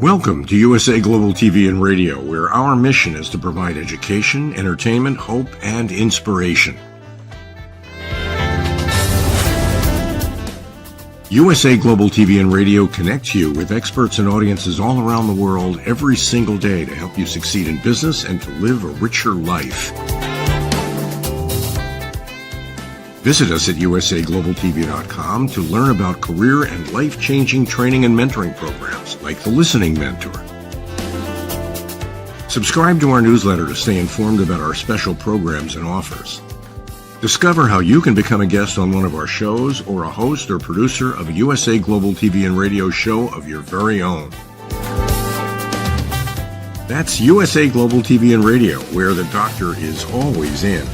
Welcome to USA Global TV and Radio, where our mission is to provide education, entertainment, hope, and inspiration. USA Global TV and Radio connects you with experts and audiences all around the world every single day to help you succeed in business and to live a richer life. Visit us at usaglobaltv.com to learn about career and life-changing training and mentoring programs like the Listening Mentor. Subscribe to our newsletter to stay informed about our special programs and offers. Discover how you can become a guest on one of our shows or a host or producer of a USA Global TV and Radio show of your very own. That's USA Global TV and Radio, where the doctor is always in.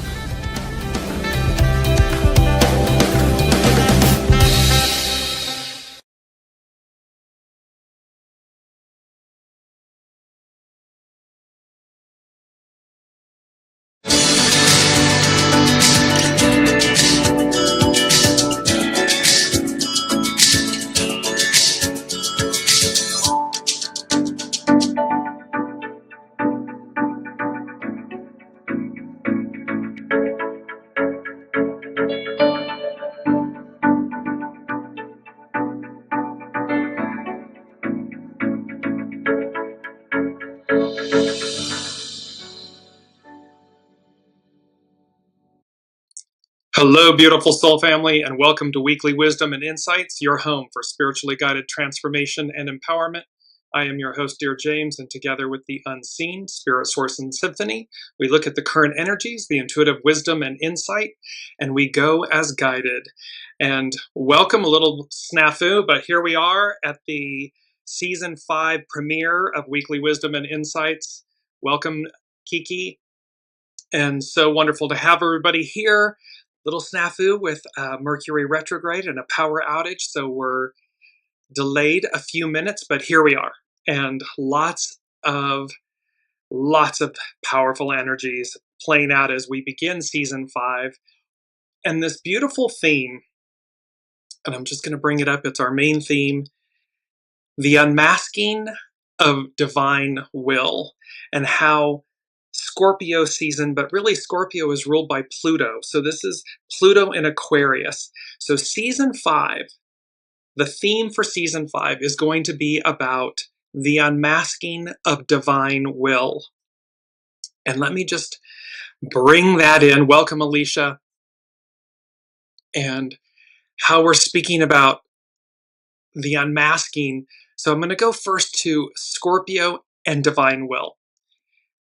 Hello, beautiful soul family, and welcome to Weekly Wisdom and Insights, your home for spiritually guided transformation and empowerment. I am your host, Dearjames, and together with the unseen, Spirit, Source, and Symphony, we look at the current energies, the intuitive wisdom and insight, and we go as guided. And welcome, a little snafu, but here we are at the Season 5 premiere of Weekly Wisdom and Insights. Welcome, Kiki, and so wonderful to have everybody here. Little snafu with Mercury retrograde and a power outage, so we're delayed a few minutes, but here we are, and lots of powerful energies playing out as we begin Season 5, and this beautiful theme, and I'm just going to bring it up, it's our main theme, the unmasking of divine will, and how Scorpio season, but really Scorpio is ruled by Pluto. So this is Pluto in Aquarius. So Season 5, the theme for Season 5 is going to be about the unmasking of divine will. And let me just bring that in. Welcome, Alicia. And how we're speaking about the unmasking. So I'm going to go first to Scorpio and divine will.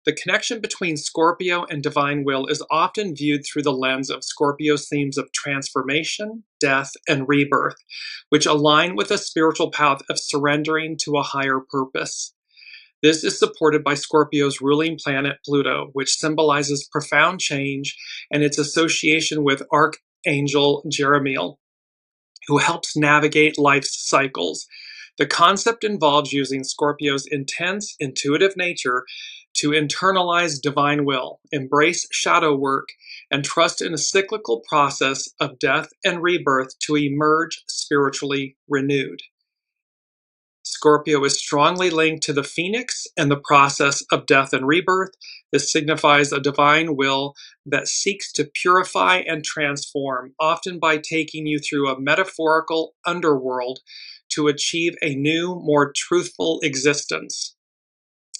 The connection between Scorpio and divine will is often viewed through the lens of Scorpio's themes of transformation, death, and rebirth, which align with a spiritual path of surrendering to a higher purpose. This is supported by Scorpio's ruling planet Pluto, which symbolizes profound change and its association with Archangel Jeremiel, who helps navigate life's cycles. The concept involves using Scorpio's intense, intuitive nature to internalize divine will, embrace shadow work, and trust in a cyclical process of death and rebirth to emerge spiritually renewed. Scorpio is strongly linked to the phoenix and the process of death and rebirth. This signifies a divine will that seeks to purify and transform, often by taking you through a metaphorical underworld to achieve a new, more truthful existence.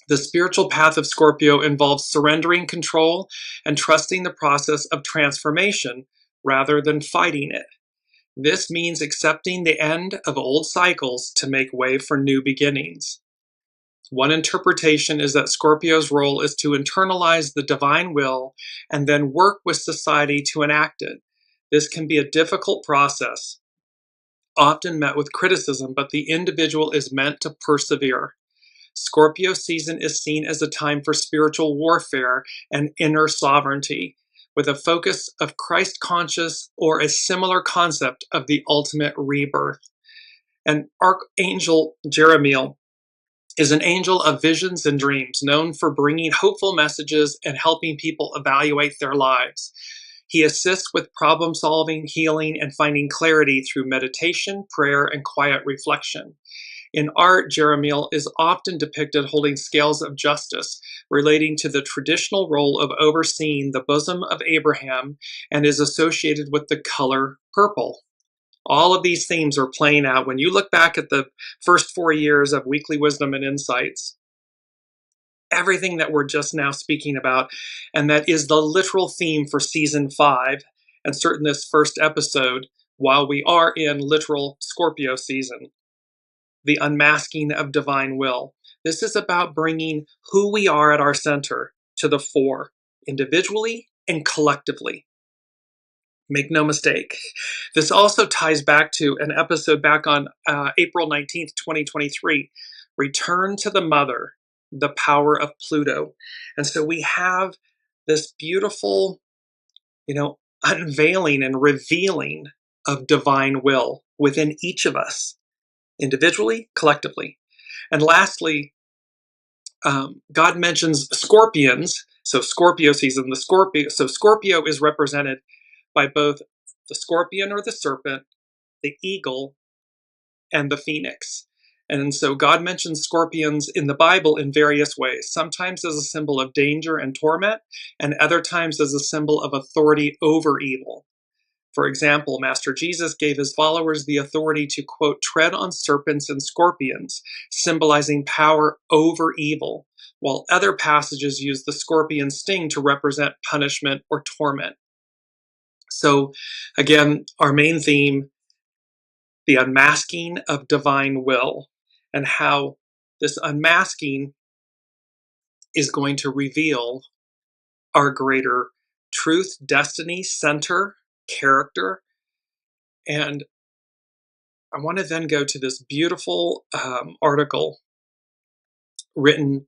The spiritual path of Scorpio involves surrendering control and trusting the process of transformation rather than fighting it. This means accepting the end of old cycles to make way for new beginnings. One interpretation is that Scorpio's role is to internalize the divine will and then work with society to enact it. This can be a difficult process, often met with criticism, but the individual is meant to persevere. Scorpio season is seen as a time for spiritual warfare and inner sovereignty, with a focus of Christ-conscious or a similar concept of the ultimate rebirth. And Archangel Jeremiel is an angel of visions and dreams, known for bringing hopeful messages and helping people evaluate their lives. He assists with problem solving, healing, and finding clarity through meditation, prayer, and quiet reflection. In art, Jeremiel is often depicted holding scales of justice, relating to the traditional role of overseeing the bosom of Abraham, and is associated with the color purple. All of these themes are playing out when you look back at the first 4 years of Weekly Wisdom and Insights. Everything that we're just now speaking about, and that is the literal theme for season 5, and certainly this first episode, while we are in literal Scorpio season, the unmasking of divine will. This is about bringing who we are at our center to the fore, individually and collectively. Make no mistake. This also ties back to an episode back on April 19th, 2023, Return to the Mother, the Power of Pluto. And so we have this beautiful, unveiling and revealing of divine will within each of us, individually, collectively. And lastly, God mentions scorpions. So Scorpio season, so Scorpio is represented by both the scorpion or the serpent, the eagle, and the phoenix. And so God mentions scorpions in the Bible in various ways, sometimes as a symbol of danger and torment, and other times as a symbol of authority over evil. For example, Master Jesus gave his followers the authority to, quote, tread on serpents and scorpions, symbolizing power over evil, while other passages use the scorpion sting to represent punishment or torment. So again, our main theme, the unmasking of divine will, and how this unmasking is going to reveal our greater truth, destiny, center, character. And I want to then go to this beautiful article written,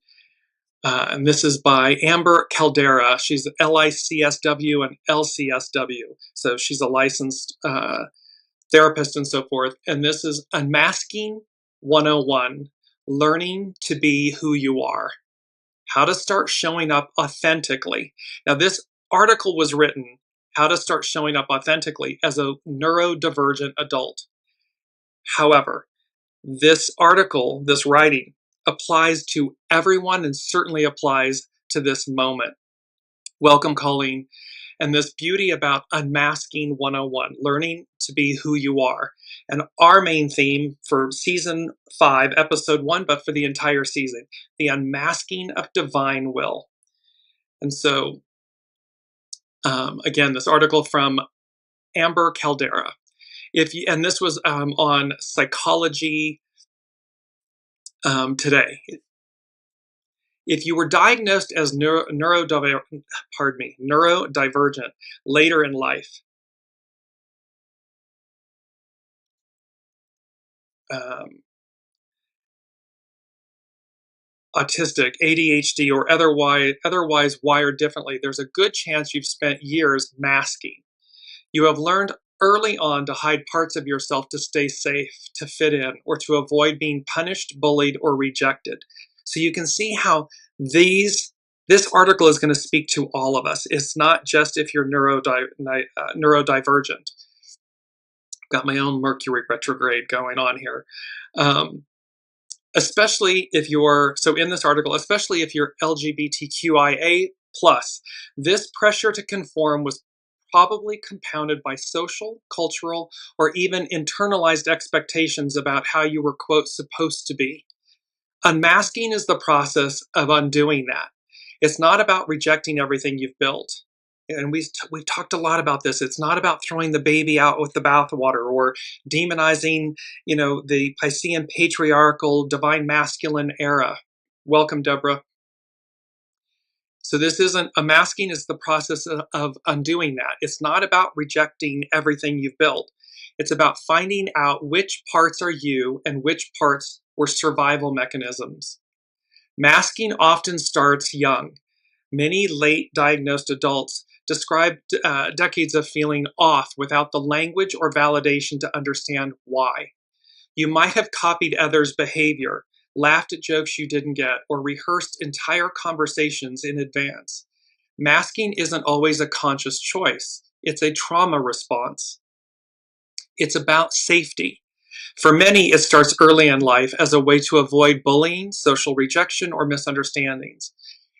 and this is by Amber Caldera. She's LICSW and LCSW. So she's a licensed therapist and so forth. And this is Unmasking 101, Learning to Be Who You Are. How to start showing up authentically. Now, this article was written, How to Start Showing Up Authentically as a Neurodivergent Adult. However, this article, this writing, applies to everyone and certainly applies to this moment. Welcome, Colleen. And this beauty about Unmasking 101, learning to be who you are. And our main theme for season 5, episode 1, but for the entire season, the unmasking of divine will. And so, again, this article from Amber Caldera. And this was on Psychology Today. If you were diagnosed as neurodivergent later in life, autistic, ADHD, or otherwise wired differently, there's a good chance you've spent years masking. You have learned early on to hide parts of yourself to stay safe, to fit in, or to avoid being punished, bullied, or rejected. So you can see how this article is going to speak to all of us. It's not just if you're neurodivergent. Got my own Mercury retrograde going on here. Especially if you're, so in this article, especially if you're LGBTQIA+, this pressure to conform was probably compounded by social, cultural, or even internalized expectations about how you were, quote, supposed to be. Unmasking is the process of undoing that. It's not about rejecting everything you've built. And we've talked a lot about this. It's not about throwing the baby out with the bathwater or demonizing, the Piscean patriarchal divine masculine era. Welcome, Deborah. So this isn't, unmasking is the process of undoing that. It's not about rejecting everything you've built. It's about finding out which parts are you and which parts were survival mechanisms. Masking often starts young. Many late diagnosed adults describe decades of feeling off without the language or validation to understand why. You might have copied others' behavior, laughed at jokes you didn't get, or rehearsed entire conversations in advance. Masking isn't always a conscious choice. It's a trauma response. It's about safety. For many, it starts early in life as a way to avoid bullying, social rejection, or misunderstandings.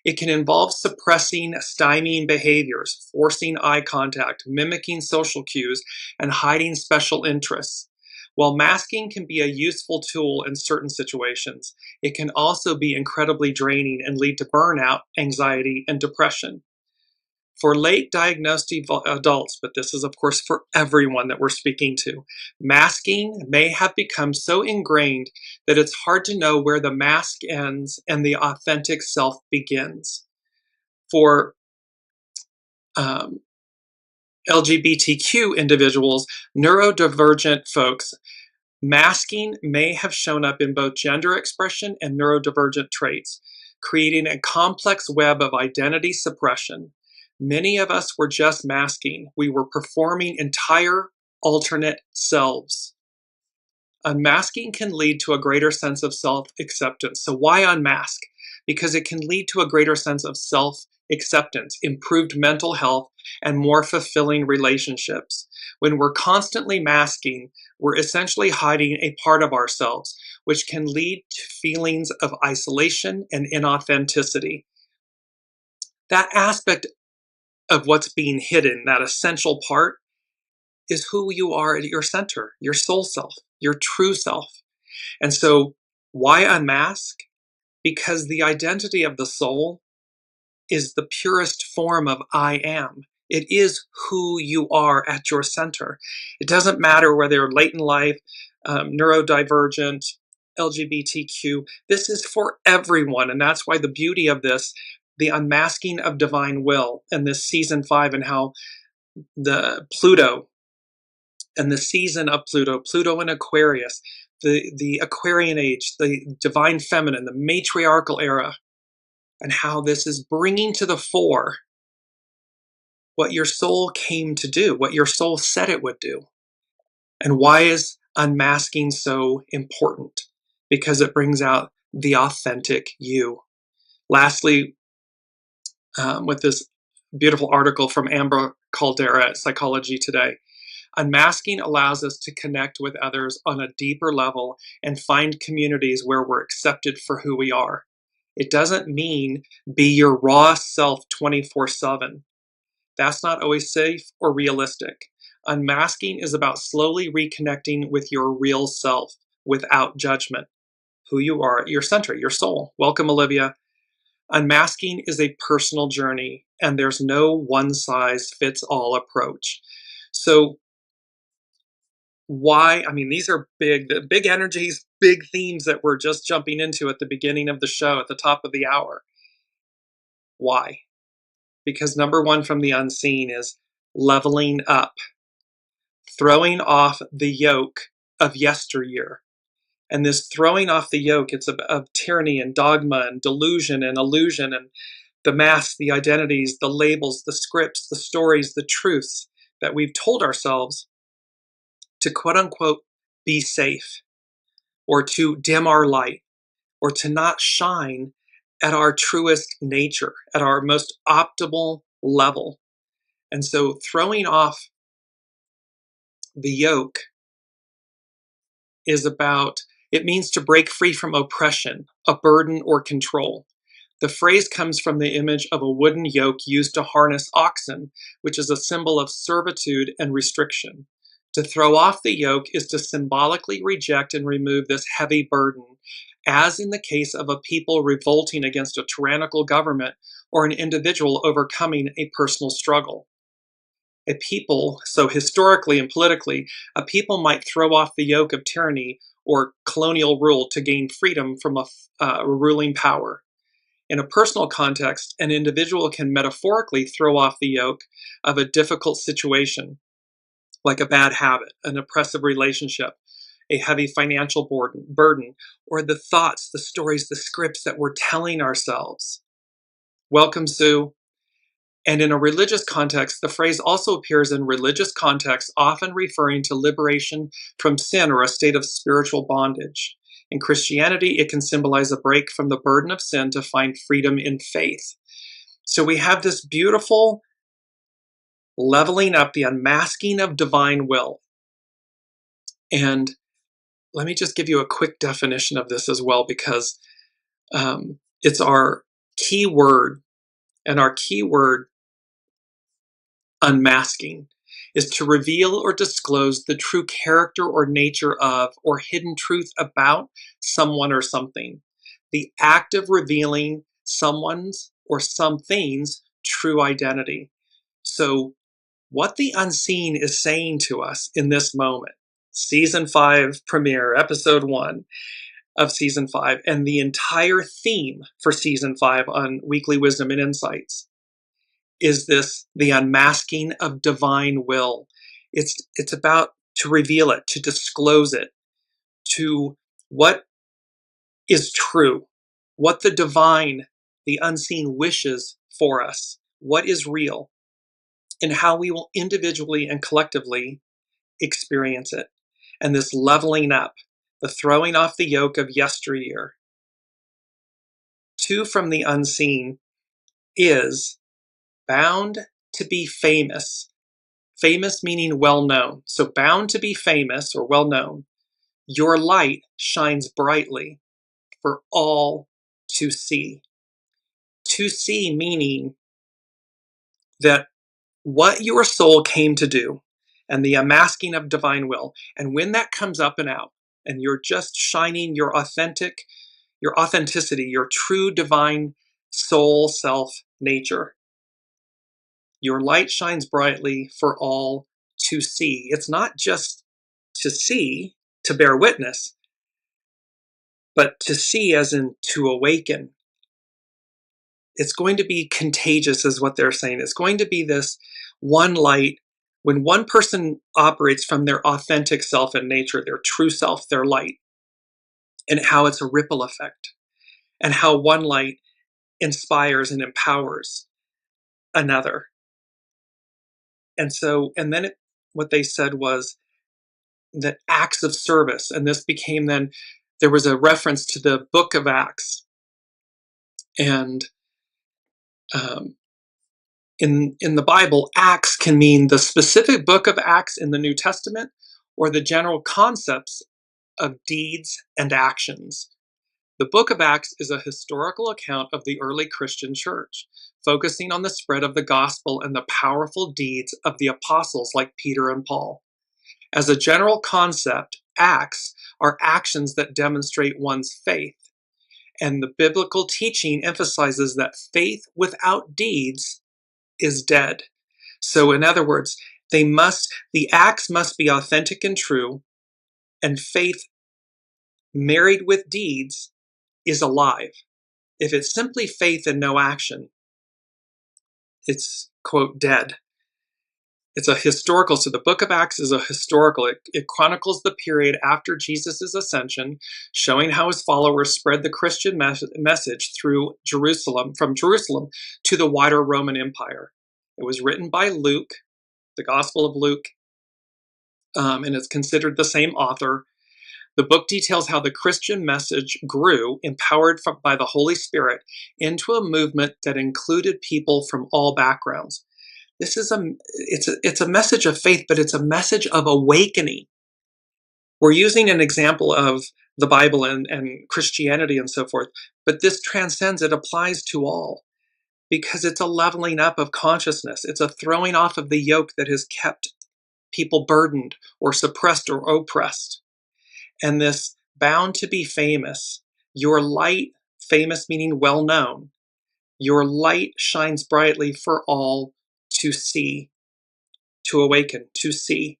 It can involve suppressing, stymieing behaviors, forcing eye contact, mimicking social cues, and hiding special interests. While masking can be a useful tool in certain situations, it can also be incredibly draining and lead to burnout, anxiety, and depression. For late diagnosed adults, but this is of course for everyone that we're speaking to, masking may have become so ingrained that it's hard to know where the mask ends and the authentic self begins. For LGBTQ individuals, neurodivergent folks, masking may have shown up in both gender expression and neurodivergent traits, creating a complex web of identity suppression. Many of us were just masking. We were performing entire alternate selves. Unmasking can lead to a greater sense of self-acceptance. So why unmask? Because it can lead to a greater sense of self-acceptance, improved mental health, and more fulfilling relationships. When we're constantly masking, we're essentially hiding a part of ourselves, which can lead to feelings of isolation and inauthenticity. That aspect of what's being hidden, that essential part, is who you are at your center, your soul self, your true self. And so why unmask? Because the identity of the soul is the purest form of I am. It is who you are at your center. It doesn't matter whether you're late in life, neurodivergent, LGBTQ. This is for everyone. And that's why the beauty of this, the unmasking of divine will, and this season 5, and how the Pluto and the season of Pluto in Aquarius, the Aquarian age, the divine feminine, the matriarchal era, and how this is bringing to the fore what your soul came to do, what your soul said it would do. And why is unmasking so important? Because it brings out the authentic you. Lastly, with this beautiful article from Amber Caldera at Psychology Today, unmasking allows us to connect with others on a deeper level and find communities where we're accepted for who we are. It doesn't mean be your raw self 24/7. That's not always safe or realistic. Unmasking is about slowly reconnecting with your real self without judgment, who you are at your center, your soul. Welcome, Olivia. Unmasking is a personal journey, and there's no one-size-fits-all approach. So why? I mean, these are big energies, big themes that we're just jumping into at the beginning of the show, at the top of the hour. Why? Because number one from the unseen is leveling up, throwing off the yoke of yesteryear. And this throwing off the yoke, it's of tyranny and dogma and delusion and illusion and the masks, the identities, the labels, the scripts, the stories, the truths that we've told ourselves to quote unquote be safe, or to dim our light, or to not shine at our truest nature, at our most optimal level. And so throwing off the yoke is about, it means to break free from oppression, a burden, or control. The phrase comes from the image of a wooden yoke used to harness oxen, which is a symbol of servitude and restriction. To throw off the yoke is to symbolically reject and remove this heavy burden, as in the case of a people revolting against a tyrannical government or an individual overcoming a personal struggle. A people, so historically and politically, a people might throw off the yoke of tyranny or colonial rule to gain freedom from a ruling power. In a personal context, an individual can metaphorically throw off the yoke of a difficult situation, like a bad habit, an oppressive relationship, a heavy financial burden, or the thoughts, the stories, the scripts that we're telling ourselves. Welcome, Sue. And in a religious context, the phrase also appears in religious contexts, often referring to liberation from sin or a state of spiritual bondage. In Christianity, it can symbolize a break from the burden of sin to find freedom in faith. So we have this beautiful leveling up, the unmasking of divine will. And let me just give you a quick definition of this as well, because it's our key word, and our key word, unmasking, is to reveal or disclose the true character or nature of, or hidden truth about someone or something. The act of revealing someone's or something's true identity. So what the unseen is saying to us in this moment, season 5 premiere, episode 1 of season 5, and the entire theme for season 5 on Weekly Wisdom and Insights, is this, the unmasking of divine will. It's about to reveal it, to disclose it, to what is true, what the divine, the unseen wishes for us, what is real, and how we will individually and collectively experience it. And this leveling up, the throwing off the yoke of yesteryear. 2 from the unseen is bound to be famous. Famous meaning well known. So bound to be famous or well known. Your light shines brightly for all to see. To see meaning that what your soul came to do, and the unmasking of divine will. And when that comes up and out, and you're just shining your authenticity, your true divine soul self nature, your light shines brightly for all to see. It's not just to see, to bear witness, but to see as in to awaken. It's going to be contagious, is what they're saying. It's going to be this one light. When one person operates from their authentic self and nature, their true self, their light, and how it's a ripple effect, and how one light inspires and empowers another. And so, and then what they said was that acts of service, and this became then, there was a reference to the book of Acts. And in the Bible, Acts can mean the specific book of Acts in the New Testament, or the general concepts of deeds and actions. The book of Acts is a historical account of the early Christian church, focusing on the spread of the gospel and the powerful deeds of the apostles like Peter and Paul. As a general concept, acts are actions that demonstrate one's faith, and the biblical teaching emphasizes that faith without deeds is dead. So in other words, the acts must be authentic and true, and faith married with deeds is alive. If it's simply faith and no action, it's, quote, dead. It's a historical, so the book of Acts is a historical. It chronicles the period after Jesus' ascension, showing how his followers spread the Christian message through Jerusalem, from Jerusalem to the wider Roman Empire. It was written by Luke, the Gospel of Luke, and it's considered the same author. The book details how the Christian message grew, empowered by the Holy Spirit, into a movement that included people from all backgrounds. This is it's a message of faith, but it's a message of awakening. We're using an example of the Bible and Christianity and so forth, but this transcends, it applies to all, because it's a leveling up of consciousness. It's a throwing off of the yoke that has kept people burdened or suppressed or oppressed. And this bound to be famous, your light, famous meaning well known, your light shines brightly for all to see, to awaken, to see.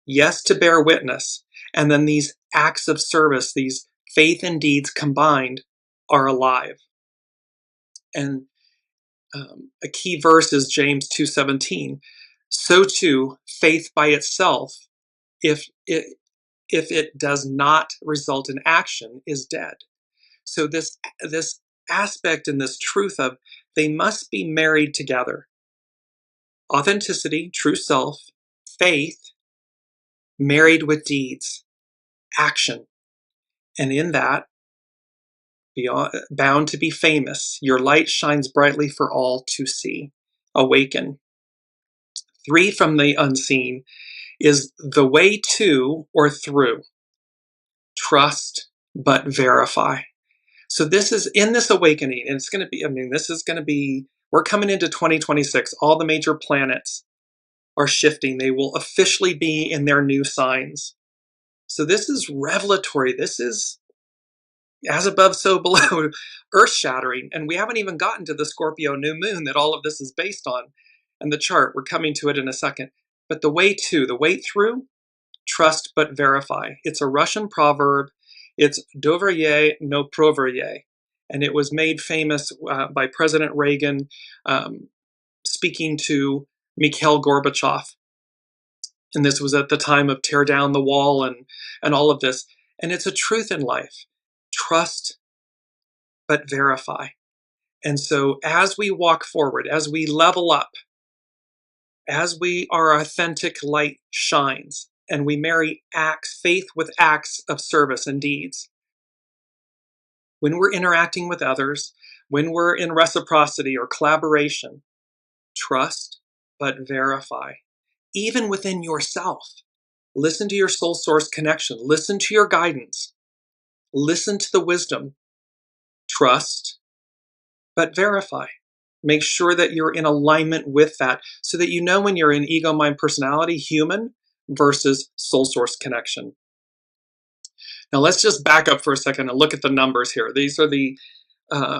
Yes, to bear witness. And then these acts of service, these faith and deeds combined, are alive. And a key verse is James 2:17. So too, faith by itself, if it does not result in action, is dead. So this aspect and this truth of they must be married together. Authenticity, true self, faith, married with deeds, action. And in that, bound to be famous, your light shines brightly for all to see. Awaken. 3 from the unseen is the way to or through. trust but verify. So this is in this awakening, and it's going to be, this is going to be, we're coming into 2026. All the major planets are shifting. They will officially be in their new signs. So this is revelatory. This is as above, so below, earth shattering. And we haven't even gotten to the Scorpio new moon that all of this is based on. And the chart, we're coming to it in a second. But the way through, trust but verify. It's a Russian proverb. It's doverye no proverye. And it was made famous by President Reagan speaking to Mikhail Gorbachev. And this was at the time of tear down the wall and all of this. And it's a truth in life. Trust but verify. And so as we walk forward, as we level up, as our authentic light shines, and we marry faith with acts of service and deeds, when we're interacting with others, when we're in reciprocity or collaboration, trust but verify. Even within yourself, listen to your soul source connection, listen to your guidance, listen to the wisdom, trust but verify. Make sure that you're in alignment with that so that you know when you're in ego, mind, personality, human versus soul source connection. Now let's just back up for a second and look at the numbers here. These are the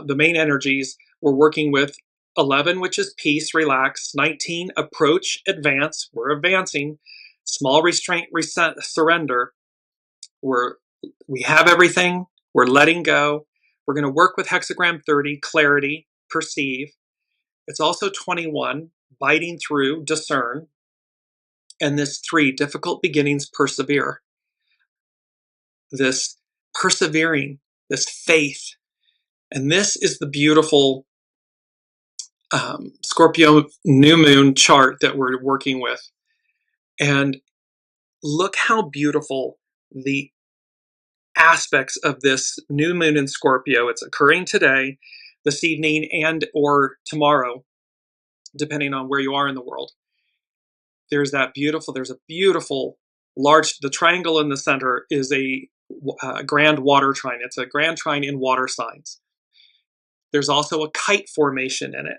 main energies we're working with. 11, which is peace, relax. 19, approach, advance. We're advancing. Small restraint, surrender. We have everything. We're letting go. We're going to work with hexagram 30, clarity, perceive. It's also 21, biting through, discern. And this 3, difficult beginnings, persevere. This persevering, this faith. And this is the beautiful Scorpio new moon chart that we're working with. And look how beautiful the aspects of this new moon in Scorpio. It's occurring today, this evening, and or tomorrow, depending on where you are in the world. There's a beautiful large, the triangle in the center is a grand water trine. It's a grand trine in water signs. There's also a kite formation in it.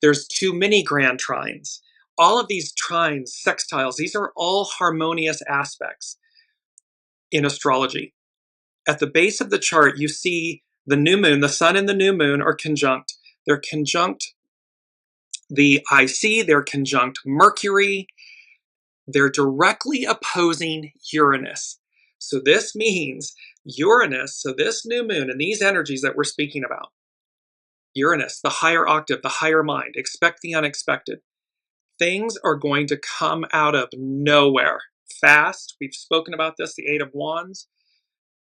There's 2 mini grand trines. All of these trines, sextiles, these are all harmonious aspects in astrology. At the base of the chart, you see the new moon, the sun and the new moon are conjunct. They're conjunct the IC, they're conjunct Mercury. They're directly opposing Uranus. So this means Uranus, so this new moon and these energies that we're speaking about, Uranus, the higher octave, the higher mind, expect the unexpected. Things are going to come out of nowhere fast. We've spoken about this, the 8 of Wands.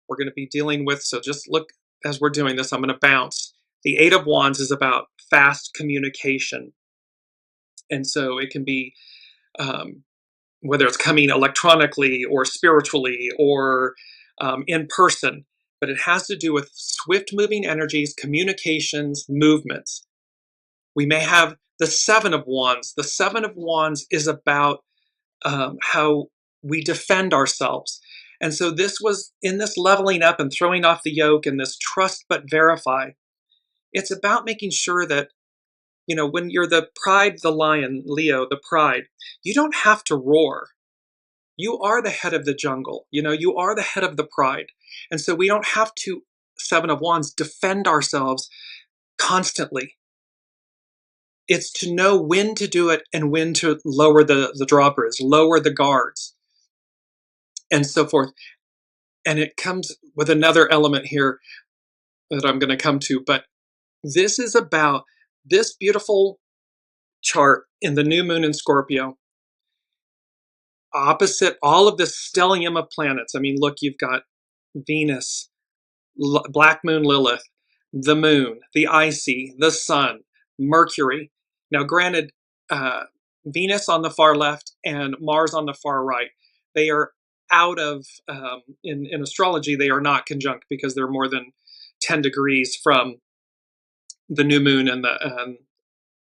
We're going to be dealing with, so just look as we're doing this, I'm going to bounce. The 8 of Wands is about fast communication. And so it can be, whether it's coming electronically or spiritually or in person, but it has to do with swift moving energies, communications, movements. We may have the 7 of Wands. The 7 of Wands is about how we defend ourselves. And so this was in this leveling up and throwing off the yoke and this trust but verify. It's about making sure that, when you're the pride, the lion, Leo, the pride, you don't have to roar. You are the head of the jungle. You are the head of the pride. And so we don't have to, 7 of Wands, defend ourselves constantly. It's to know when to do it and when to lower the droppers, lower the guards, and so forth. And it comes with another element here that I'm going to come to, but this is about this beautiful chart in the new moon in Scorpio, opposite all of this stellium of planets. I mean, look, you've got Venus, Black Moon Lilith, the moon, the IC, the sun, Mercury. Now, granted, Venus on the far left and Mars on the far right, they are out of, in astrology, they are not conjunct because they're more than 10 degrees from the new moon and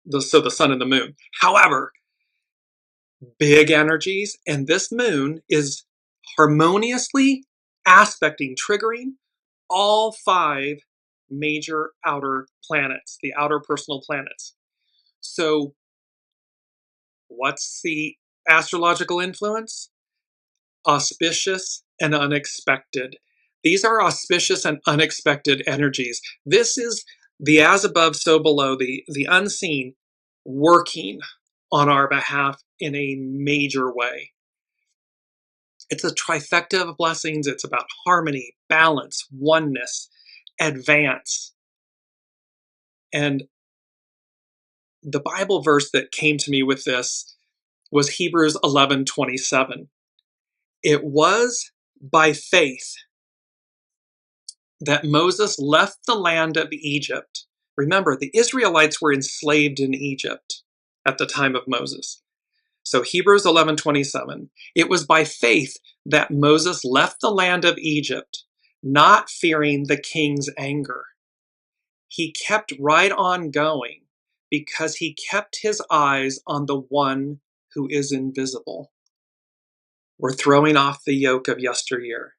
the sun and the moon. However, big energies, and this moon is harmoniously aspecting, triggering all 5 major outer planets, the outer personal planets. So what's the astrological influence? Auspicious and unexpected. These are auspicious and unexpected energies. This is the as above, so below, the unseen working on our behalf in a major way. It's a trifecta of blessings. It's about harmony, balance, oneness, advance. And the Bible verse that came to me with this was Hebrews 11:27. It was by faith that Moses left the land of Egypt. Remember, the Israelites were enslaved in Egypt at the time of Moses. So Hebrews 11:27, it was by faith that Moses left the land of Egypt, not fearing the king's anger. He kept right on going because he kept his eyes on the one who is invisible. We're throwing off the yoke of yesteryear.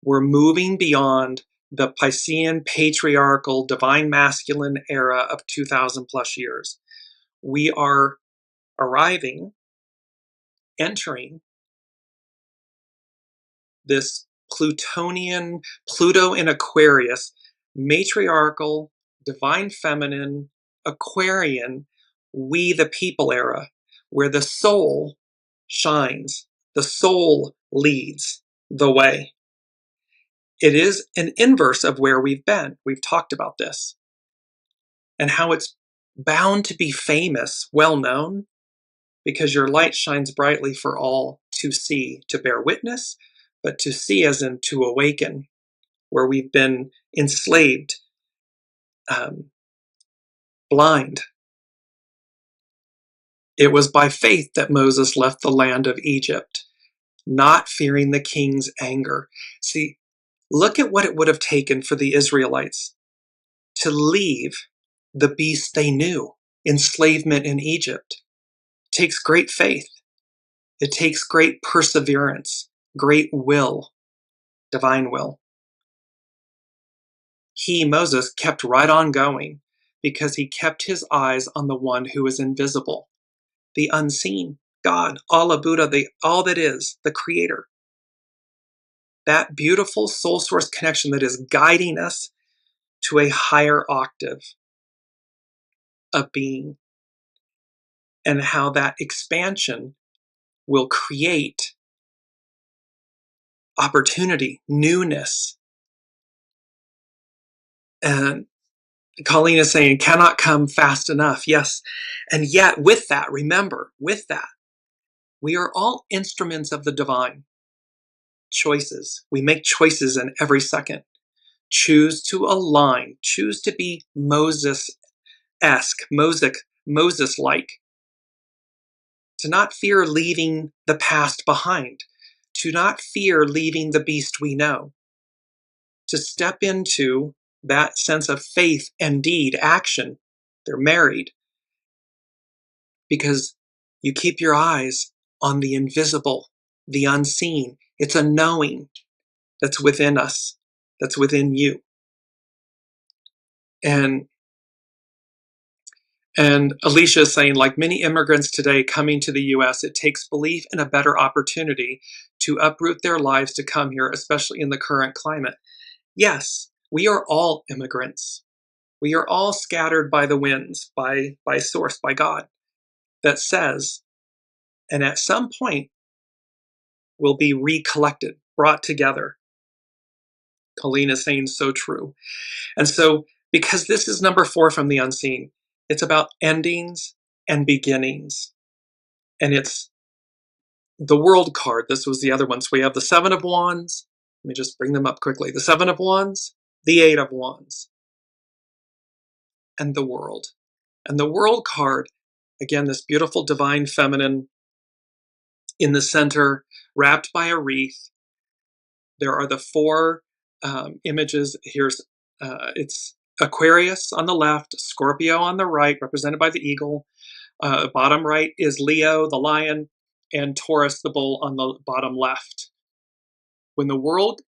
We're moving beyond the Piscean patriarchal divine masculine era of 2,000 plus years. We are entering this Plutonian, Pluto in Aquarius, matriarchal, divine feminine, Aquarian, we the people era, where the soul shines, the soul leads the way. It is an inverse of where we've been. We've talked about this and how it's bound to be famous, well known, because your light shines brightly for all to see, to bear witness, but to see as in to awaken, where we've been enslaved, blind. It was by faith that Moses left the land of Egypt, not fearing the king's anger. See, look at what it would have taken for the Israelites to leave the beast they knew, enslavement in Egypt. It takes great faith. It takes great perseverance, great will, divine will. He, Moses, kept right on going because he kept his eyes on the one who is invisible, the unseen, God, Allah, Buddha, all that is, the creator. That beautiful soul source connection that is guiding us to a higher octave of being, and how that expansion will create opportunity, newness. And Colleen is saying, cannot come fast enough. Yes. And yet with that, remember, with that, we are all instruments of the divine. Choices. We make choices in every second. Choose to align. Choose to be Moses-esque, Moses-like. To not fear leaving the past behind. To not fear leaving the beast we know. To step into that sense of faith and deed, action. They're married. Because you keep your eyes on the invisible, the unseen. It's a knowing that's within us, that's within you. And Alicia is saying, like many immigrants today coming to the US, it takes belief in a better opportunity to uproot their lives to come here, especially in the current climate. Yes, we are all immigrants. We are all scattered by the winds, by source, by God, that says, and at some point will be recollected, brought together. Colleen is saying so true. And so, because this is number 4 from the unseen, it's about endings and beginnings. And it's the world card. This was the other one. So we have the 7 of Wands. Let me just bring them up quickly. The 7 of Wands, the 8 of Wands, and the world. And the world card, again, this beautiful divine feminine in the center, wrapped by a wreath. There are the 4 images. It's Aquarius on the left, Scorpio on the right, represented by the eagle. Bottom right is Leo, the lion, and Taurus, the bull, on the bottom left. When the world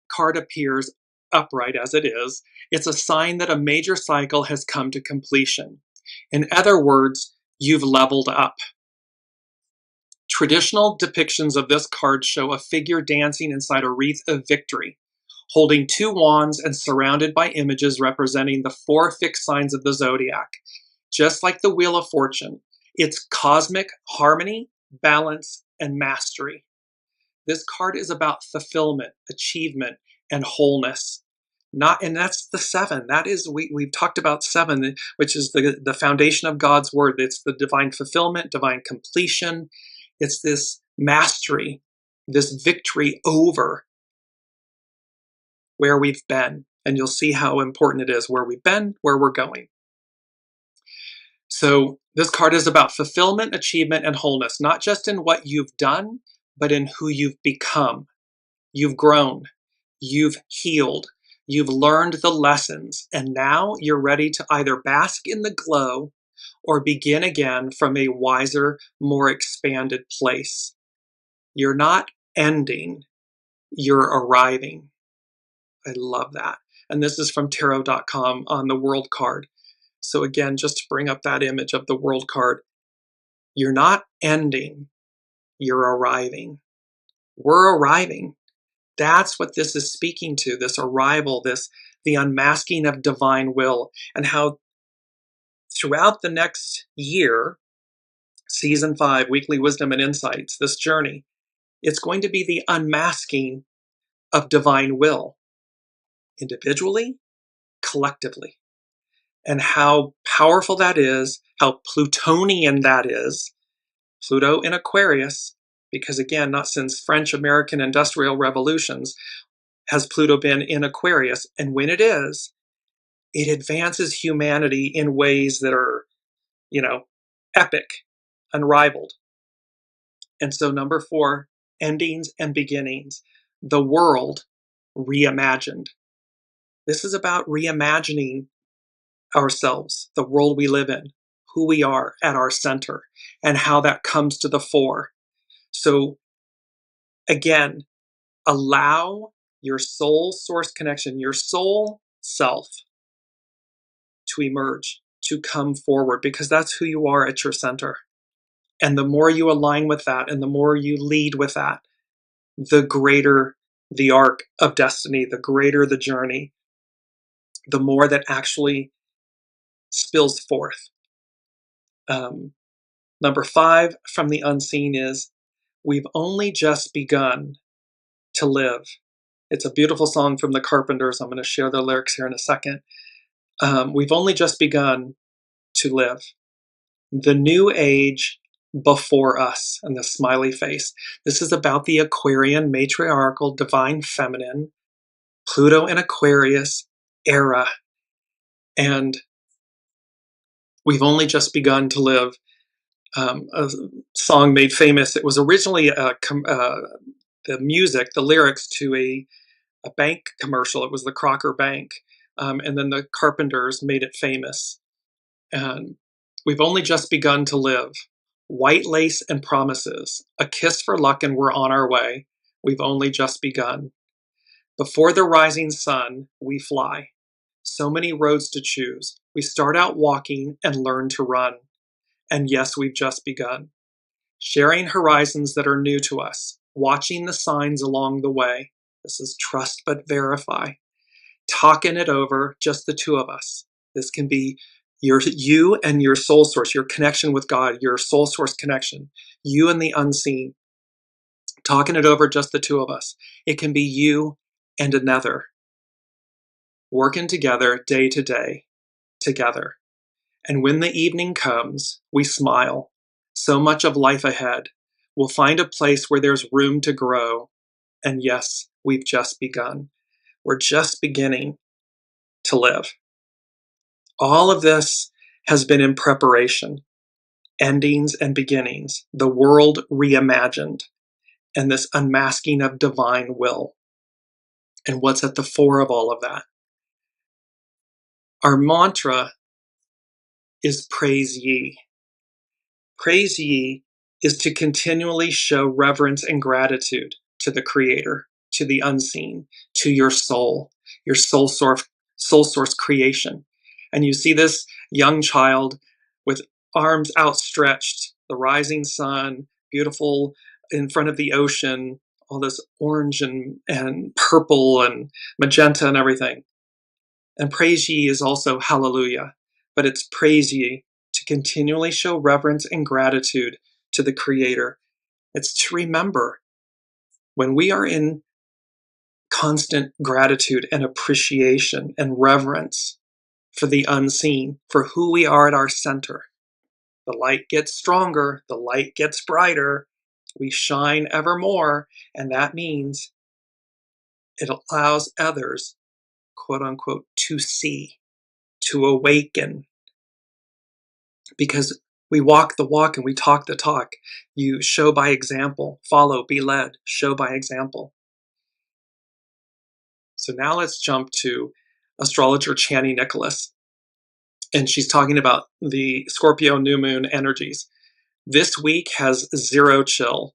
card appears upright as it is, it's a sign that a major cycle has come to completion. In other words, you've leveled up. Traditional depictions of this card show a figure dancing inside a wreath of victory, holding 2 wands and surrounded by images representing the 4 fixed signs of the zodiac. Just like the Wheel of Fortune, it's cosmic harmony, balance, and mastery. This card is about fulfillment, achievement, and wholeness. And that's the 7. That is, we've talked about 7, which is the foundation of God's word. It's the divine fulfillment, divine completion. It's this mastery, this victory over where we've been. And you'll see how important it is where we've been, where we're going. So this card is about fulfillment, achievement, and wholeness, not just in what you've done, but in who you've become. You've grown, you've healed, you've learned the lessons, and now you're ready to either bask in the glow or begin again from a wiser, more expanded place. You're not ending, you're arriving. I love that. And this is from tarot.com on the World card. So again, just to bring up that image of the World card, you're not ending, you're arriving. We're arriving. That's what this is speaking to, this arrival, the unmasking of divine will, and how throughout the next year, season 5, Weekly Wisdom and Insights, this journey, it's going to be the unmasking of divine will, individually, collectively, and how powerful that is, how Plutonian that is. Pluto in Aquarius, because again, not since French-American industrial revolutions has Pluto been in Aquarius, and when it is, it advances humanity in ways that are, epic, unrivaled. And so number 4, endings and beginnings, the world reimagined. This is about reimagining ourselves, the world we live in, who we are at our center, and how that comes to the fore. So again, allow your soul source connection, your soul self, to emerge, to come forward, because that's who you are at your center. And the more you align with that, and the more you lead with that, the greater the arc of destiny, the greater the journey, the more that actually spills forth. Number 5 from the unseen is, we've only just begun to live. It's a beautiful song from the Carpenters. I'm going to share the lyrics here in a second. We've only just begun to live. The new age before us, and the smiley face. This is about the Aquarian, matriarchal, divine feminine, Pluto and Aquarius era. And we've only just begun to live. A song made famous. It was originally the music, the lyrics to a bank commercial. It was the Crocker Bank. And then the Carpenters made it famous. And we've only just begun to live. White lace and promises. A kiss for luck and we're on our way. We've only just begun. Before the rising sun, we fly. So many roads to choose. We start out walking and learn to run. And yes, we've just begun. Sharing horizons that are new to us. Watching the signs along the way. This is trust but verify. Talking it over, just the two of us. This can be you and your soul source, your connection with God, your soul source connection, you and the unseen. Talking it over, just the two of us. It can be you and another. Working together day to day, together. And when the evening comes, we smile. So much of life ahead. We'll find a place where there's room to grow. And yes, we've just begun. We're just beginning to live. All of this has been in preparation, endings and beginnings, the world reimagined, and this unmasking of divine will. And what's at the fore of all of that? Our mantra is praise ye. Praise ye is to continually show reverence and gratitude to the Creator, to the unseen, to your soul source creation. And you see this young child with arms outstretched, the rising sun, beautiful in front of the ocean, all this orange and purple and magenta and everything. And praise ye is also hallelujah, but it's praise ye to continually show reverence and gratitude to the Creator. It's to remember when we are in constant gratitude and appreciation and reverence for the unseen, for who we are at our center. The light gets stronger, the light gets brighter, we shine ever more, and that means it allows others, quote unquote, to see, to awaken. Because we walk the walk and we talk the talk. You show by example, follow, be led, show by example. So now let's jump to astrologer Chani Nicholas. And she's talking about the Scorpio new moon energies. This week has zero chill,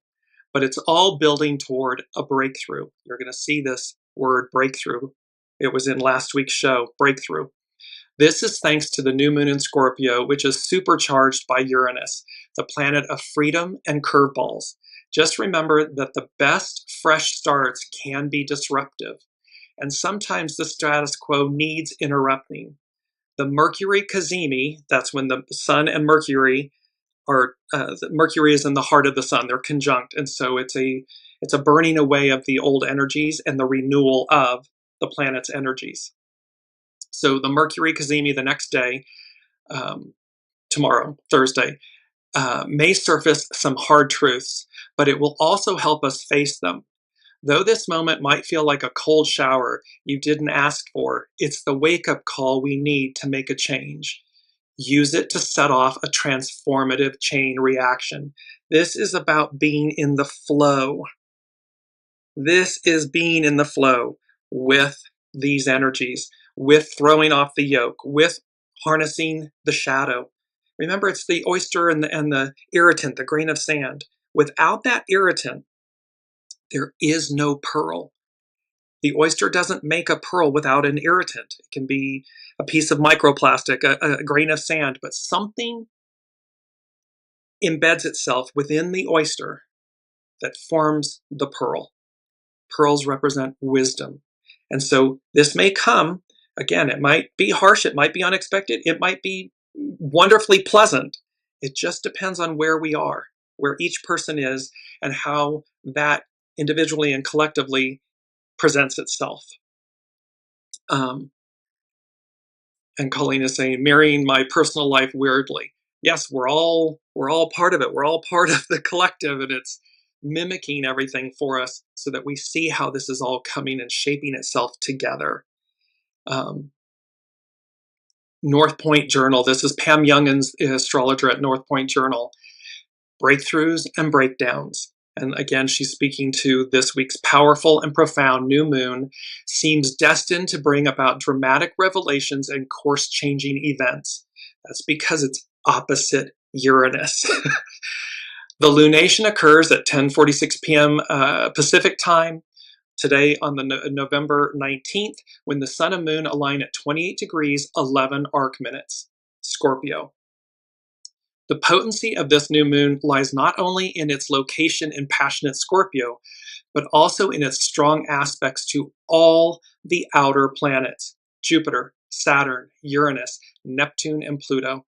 but it's all building toward a breakthrough. You're going to see this word breakthrough. It was in last week's show, breakthrough. This is thanks to the new moon in Scorpio, which is supercharged by Uranus, the planet of freedom and curveballs. Just remember that the best fresh starts can be disruptive, and sometimes the status quo needs interrupting. The Mercury cazimi, that's when the Sun and Mercury are, Mercury is in the heart of the Sun, they're conjunct, and so it's a burning away of the old energies and the renewal of the planet's energies. So the Mercury cazimi the next day, tomorrow, Thursday, may surface some hard truths, but it will also help us face them. Though this moment might feel like a cold shower you didn't ask for, it's the wake-up call we need to make a change. Use it to set off a transformative chain reaction. This is about being in the flow. This is being in the flow with these energies, with throwing off the yoke, with harnessing the shadow. Remember, it's the oyster and the irritant, the grain of sand. Without that irritant, there is no pearl. The oyster doesn't make a pearl without an irritant. It can be a piece of microplastic, a grain of sand, but something embeds itself within the oyster that forms the pearl. Pearls represent wisdom. And so this may come, again, it might be harsh, it might be unexpected, it might be wonderfully pleasant. It just depends on where we are, where each person is, and how that individually and collectively presents itself. And Colleen is saying, marrying my personal life weirdly. Yes, we're all part of it. We're all part of the collective, and it's mimicking everything for us so that we see how this is all coming and shaping itself together. North Point Journal. This is Pam Youngin's astrologer at North Point Journal. Breakthroughs and breakdowns. And again, she's speaking to this week's powerful and profound new moon seems destined to bring about dramatic revelations and course-changing events. That's because it's opposite Uranus. The lunation occurs at 10:46 p.m. Pacific time today on the November 19th, when the sun and moon align at 28 degrees, 11 arc minutes, Scorpio. The potency of this new moon lies not only in its location in passionate Scorpio, but also in its strong aspects to all the outer planets, Jupiter, Saturn, Uranus, Neptune, and Pluto.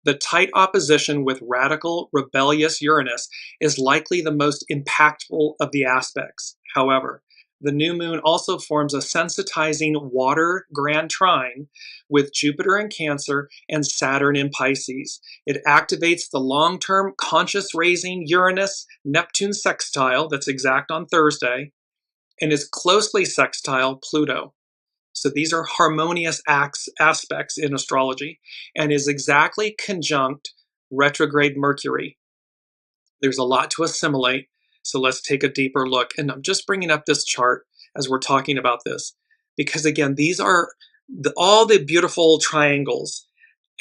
The tight opposition with radical, rebellious Uranus is likely the most impactful of the aspects. However, the new moon also forms a sensitizing water grand trine with Jupiter in Cancer and Saturn in Pisces. It activates the long-term conscious raising Uranus-Neptune sextile that's exact on Thursday and is closely sextile Pluto. So these are harmonious aspects in astrology and is exactly conjunct retrograde Mercury. There's a lot to assimilate, so let's take a deeper look. And I'm just bringing up this chart as we're talking about this, because again, these are all the beautiful triangles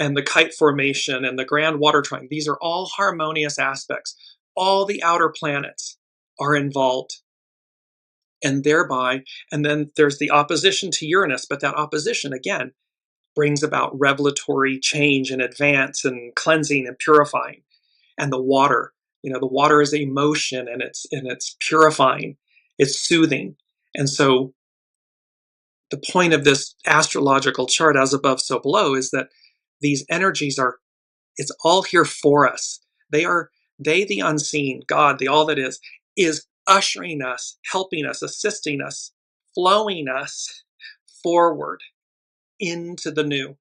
and the kite formation and the grand water triangle. These are all harmonious aspects. All the outer planets are involved. and thereby, and then there's the opposition to Uranus, but that opposition, again, brings about revelatory change and advance and cleansing and purifying. And the water, the water is emotion, and it's purifying, it's soothing. And so the point of this astrological chart, as above, so below, is that these energies it's all here for us. They, the unseen, God, the all that is ushering us, helping us, assisting us, flowing us forward into the new.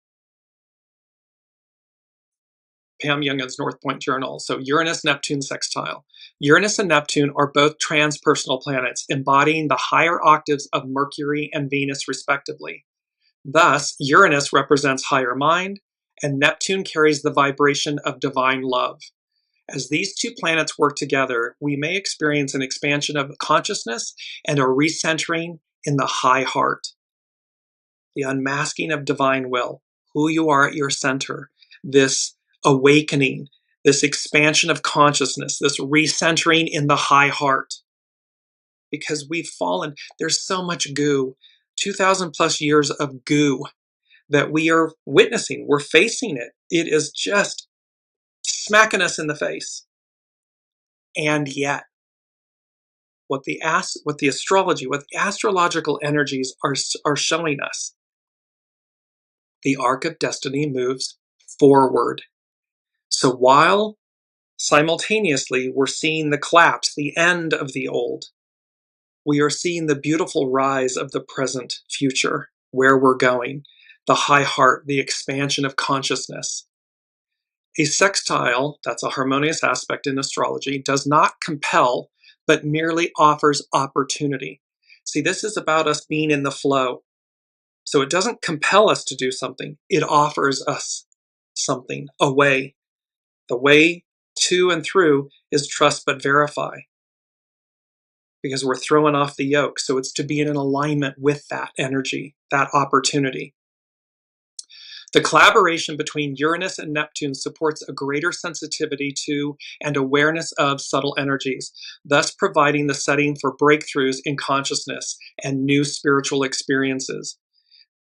Pam Youngin's North Point Journal. So Uranus-Neptune sextile. Uranus and Neptune are both transpersonal planets, embodying the higher octaves of Mercury and Venus, respectively. Thus, Uranus represents higher mind, and Neptune carries the vibration of divine love. As these two planets work together, we may experience an expansion of consciousness and a recentering in the high heart. The unmasking of divine will, who you are at your center, this awakening, this expansion of consciousness, this recentering in the high heart. Because we've fallen, there's so much goo, 2,000 plus years of goo that we are witnessing. We're facing it. It is just smacking us in the face. And yet, what the astrology, what the astrological energies are showing us, the arc of destiny moves forward. So while simultaneously we're seeing the collapse, the end of the old, we are seeing the beautiful rise of the present future, where we're going, the high heart, the expansion of consciousness. A sextile, that's a harmonious aspect in astrology, does not compel, but merely offers opportunity. See, this is about us being in the flow. So it doesn't compel us to do something. It offers us something, a way. The way to and through is trust but verify, because we're throwing off the yoke. So it's to be in an alignment with that energy, that opportunity. The collaboration between Uranus and Neptune supports a greater sensitivity to and awareness of subtle energies, thus providing the setting for breakthroughs in consciousness and new spiritual experiences.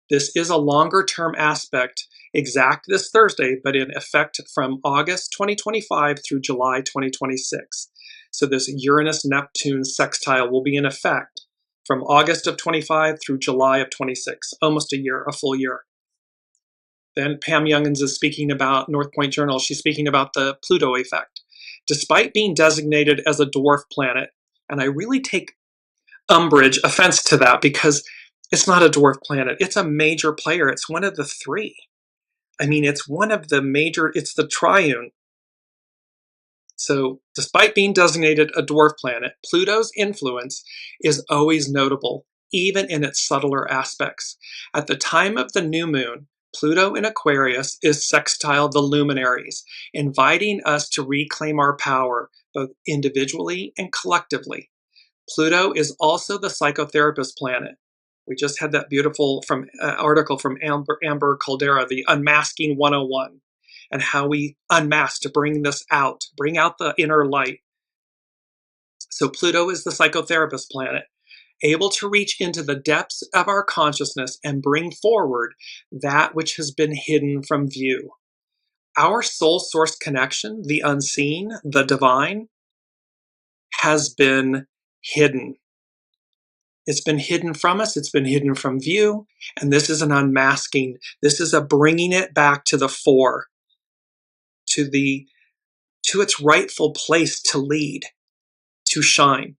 This is a longer-term aspect, exact this Thursday, but in effect from August 2025 through July 2026. So this Uranus-Neptune sextile will be in effect from August of 25 through July of 26, almost a year, a full year. Then Pam Youngins is speaking about, North Point Journal, she's speaking about the Pluto effect. Despite being designated as a dwarf planet, and I really take offense to that, because it's not a dwarf planet. It's a major player. It's one of the three. I mean, it's one of the major, it's the triune. So despite being designated a dwarf planet, Pluto's influence is always notable, even in its subtler aspects. At the time of the new moon, Pluto in Aquarius is sextile the luminaries, inviting us to reclaim our power, both individually and collectively. Pluto is also the psychotherapist planet. We just had that beautiful article from Amber Caldera, the Unmasking 101, and how we unmask to bring this out, bring out the inner light. So Pluto is the psychotherapist planet, able to reach into the depths of our consciousness and bring forward that which has been hidden from view. Our soul source connection, the unseen, the divine, has been hidden. It's been hidden from us, it's been hidden from view, and this is an unmasking. This is a bringing it back to the fore, to its rightful place to lead, to shine.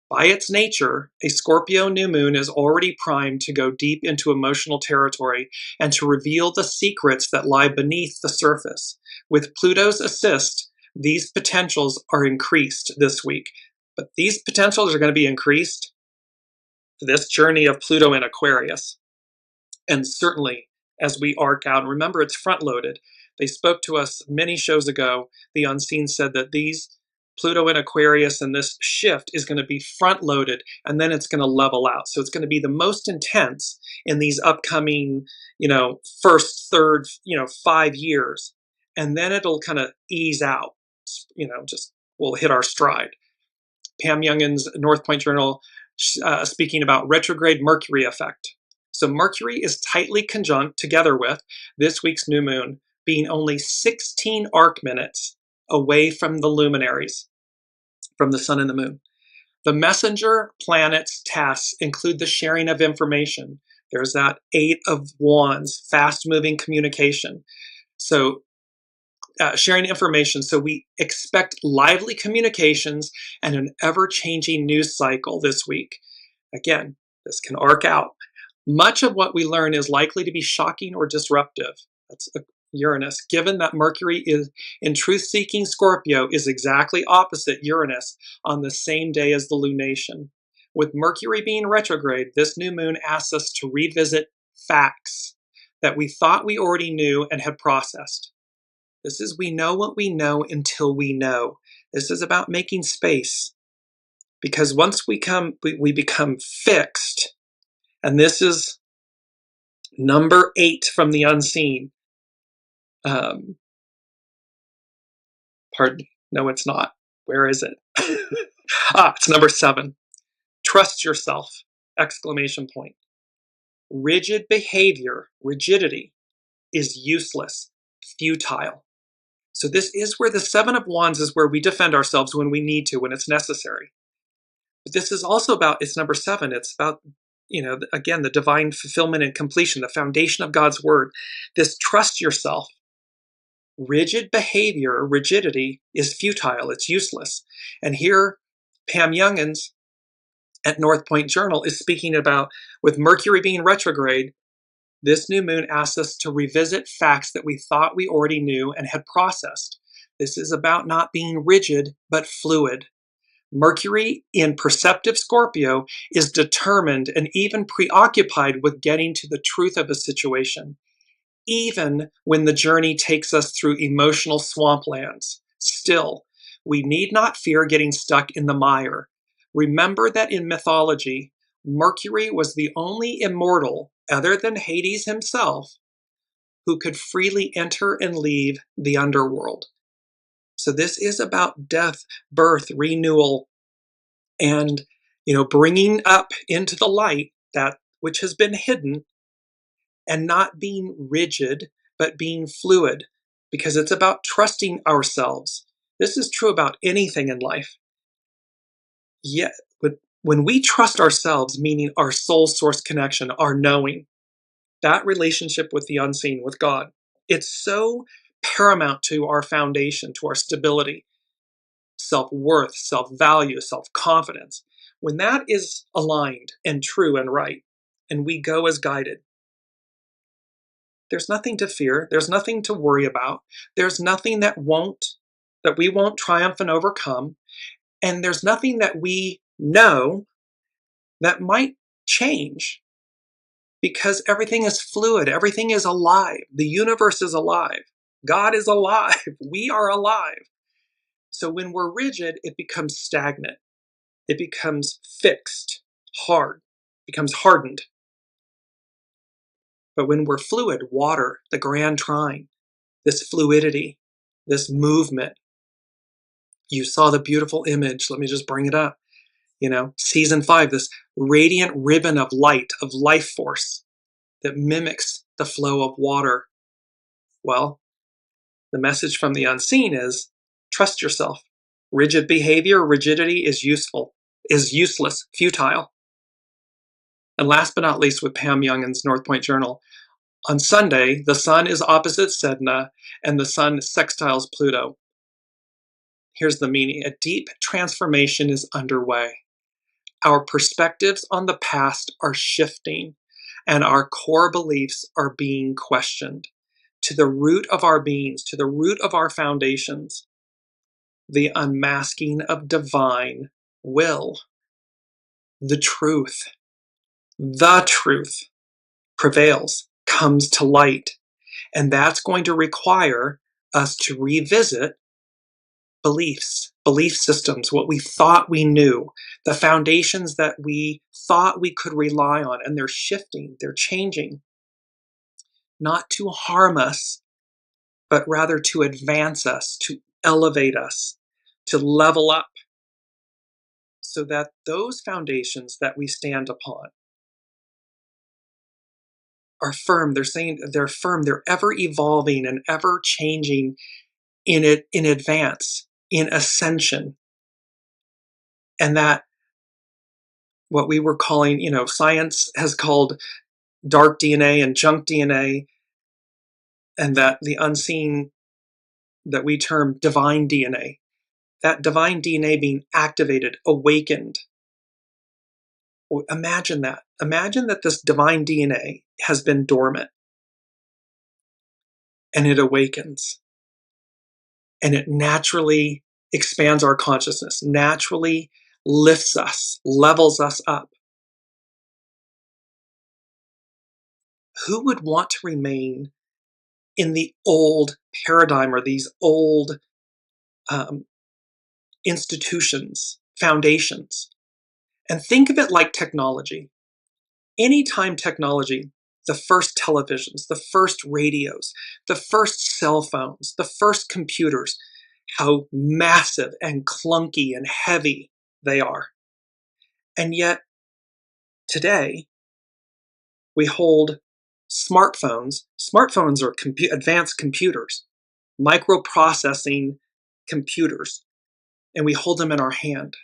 By its nature, a Scorpio new moon is already primed to go deep into emotional territory and to reveal the secrets that lie beneath the surface. With Pluto's assist, these potentials are increased this week. But these potentials are going to be increased for this journey of Pluto in Aquarius. And certainly, as we arc out, and remember it's front-loaded. They spoke to us many shows ago. The Unseen said that these Pluto in Aquarius and this shift is going to be front-loaded, and then it's going to level out. So it's going to be the most intense in these upcoming, first, third, 5 years. And then it'll kind of ease out, just we'll hit our stride. Pam Youngin's North Point Journal, speaking about retrograde Mercury effect. So Mercury is tightly conjunct together with this week's new moon, being only 16 arc minutes away from the luminaries, from the sun and the moon. The messenger planet's tasks include the sharing of information. There's that 8 of Wands, fast-moving communication. So sharing information. So we expect lively communications and an ever-changing news cycle this week. Again, this can arc out. Much of what we learn is likely to be shocking or disruptive. That's Uranus. Given that Mercury is in truth-seeking Scorpio is exactly opposite Uranus on the same day as the lunation. With Mercury being retrograde, this new moon asks us to revisit facts that we thought we already knew and had processed. This is we know what we know until we know. This is about making space. Because once we become fixed, and this is number 8 from the unseen. Pardon, no it's not. Where is it? It's number 7. Trust yourself, exclamation point. Rigid behavior, rigidity, is useless, futile. So this is where the 7 of Wands is where we defend ourselves when we need to, when it's necessary. But this is also about, it's number 7, it's about, again, the divine fulfillment and completion, the foundation of God's word. This trust yourself. Rigid behavior, rigidity, is futile, it's useless. And here, Pam Youngins at North Point Journal is speaking about, with Mercury being retrograde, this new moon asks us to revisit facts that we thought we already knew and had processed. This is about not being rigid, but fluid. Mercury in perceptive Scorpio is determined and even preoccupied with getting to the truth of a situation, even when the journey takes us through emotional swamplands. Still, we need not fear getting stuck in the mire. Remember that in mythology, Mercury was the only immortal, other than Hades himself, who could freely enter and leave the underworld. So this is about death, birth, renewal, and bringing up into the light that which has been hidden, and not being rigid, but being fluid, because it's about trusting ourselves. This is true about anything in life. Yet, when we trust ourselves, meaning our soul source connection, our knowing, that relationship with the unseen, with God, it's so paramount to our foundation, to our stability, self-worth, self-value, self-confidence. When that is aligned and true and right, and we go as guided, there's nothing to fear. There's nothing to worry about. There's nothing that we won't triumph and overcome. And there's nothing that we know that might change, because everything is fluid. Everything is alive. The universe is alive. God is alive. We are alive. So when we're rigid, it becomes stagnant. It becomes fixed, hard, becomes hardened. But when we're fluid, water, the grand trine, this fluidity, this movement. You saw the beautiful image. Let me just bring it up. Season 5, this radiant ribbon of light, of life force that mimics the flow of water. Well, the message from the unseen is trust yourself. Rigid behavior, rigidity is useless, futile. And last but not least, with Pam Youngins, North Point Journal, on Sunday, the sun is opposite Sedna and the sun sextiles Pluto. Here's the meaning. A deep transformation is underway. Our perspectives on the past are shifting, and our core beliefs are being questioned to the root of our beings, to the root of our foundations. The unmasking of divine will. The truth prevails, comes to light. And that's going to require us to revisit beliefs, belief systems, what we thought we knew, the foundations that we thought we could rely on, and they're shifting, they're changing. Not to harm us, but rather to advance us, to elevate us, to level up. so that those foundations that we stand upon are firm. They're saying they're firm, they're ever evolving and ever changing in advance, in ascension. And that what we were calling, science has called dark DNA and junk DNA, and that the unseen that we term divine DNA, that divine DNA being activated, awakened. Imagine that. Imagine that this divine DNA has been dormant and it awakens and it naturally expands our consciousness, naturally lifts us, levels us up. Who would want to remain in the old paradigm or these old institutions, foundations? And think of it like technology. Anytime technology, the first televisions, the first radios, the first cell phones, the first computers, how massive and clunky and heavy they are. And yet, today, we hold smartphones. Smartphones are advanced computers, microprocessing computers, and we hold them in our hand.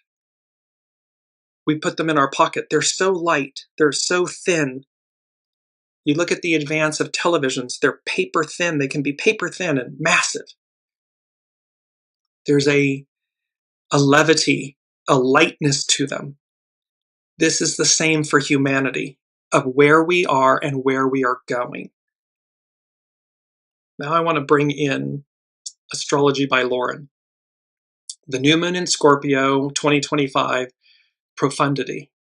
We put them in our pocket. They're so light. They're so thin. You look at the advance of televisions, they're paper thin. They can be paper thin and massive. There's a levity, a lightness to them. This is the same for humanity, of where we are and where we are going. Now I want to bring in Astrology by Lauren. The new moon in Scorpio, 2025, profundity.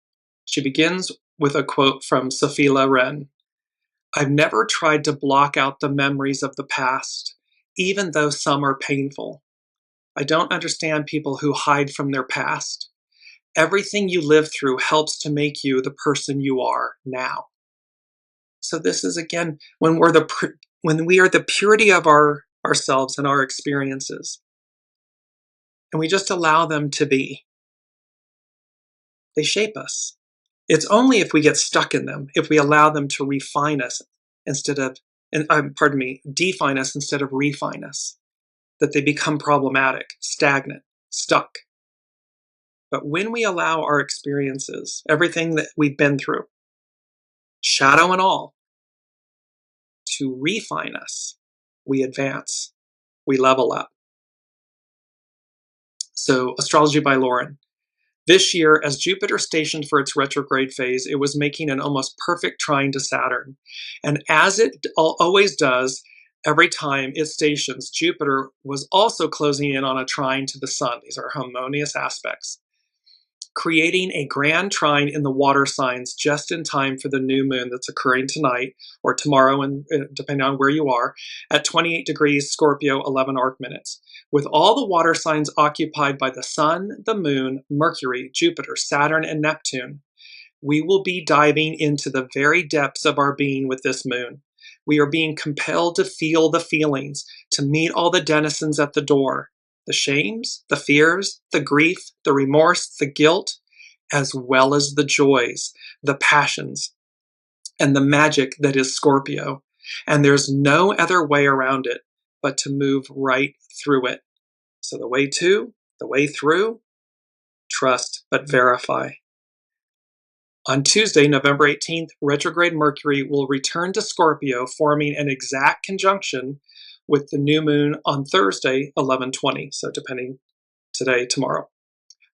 She begins with a quote from Sophie Loren. I've never tried to block out the memories of the past, even though some are painful. I don't understand people who hide from their past. Everything you live through helps to make you the person you are now. So this is, again, when we are the purity of ourselves and our experiences, and we just allow them to be. They shape us. It's only if we get stuck in them, if we allow them to refine us instead of, define us instead of refine us, that they become problematic, stagnant, stuck. But when we allow our experiences, everything that we've been through, shadow and all, to refine us, we advance, we level up. So, Astrology by Lauren. This year, as Jupiter stationed for its retrograde phase, it was making an almost perfect trine to Saturn. And as it always does, every time it stations, Jupiter was also closing in on a trine to the Sun. These are harmonious aspects, creating a grand trine in the water signs just in time for the new moon that's occurring tonight or tomorrow, and depending on where you are, at 28 degrees Scorpio, 11 arc minutes. With all the water signs occupied by the Sun, the Moon, Mercury, Jupiter, Saturn, and Neptune, we will be diving into the very depths of our being with this moon. We are being compelled to feel the feelings, to meet all the denizens at the door, the shames, the fears, the grief, the remorse, the guilt, as well as the joys, the passions, and the magic that is Scorpio. And there's no other way around it but to move right through it. So the way through, trust but verify. On Tuesday, November 18th, retrograde Mercury will return to Scorpio, forming an exact conjunction with the new moon on Thursday, 11:20. So depending today, tomorrow.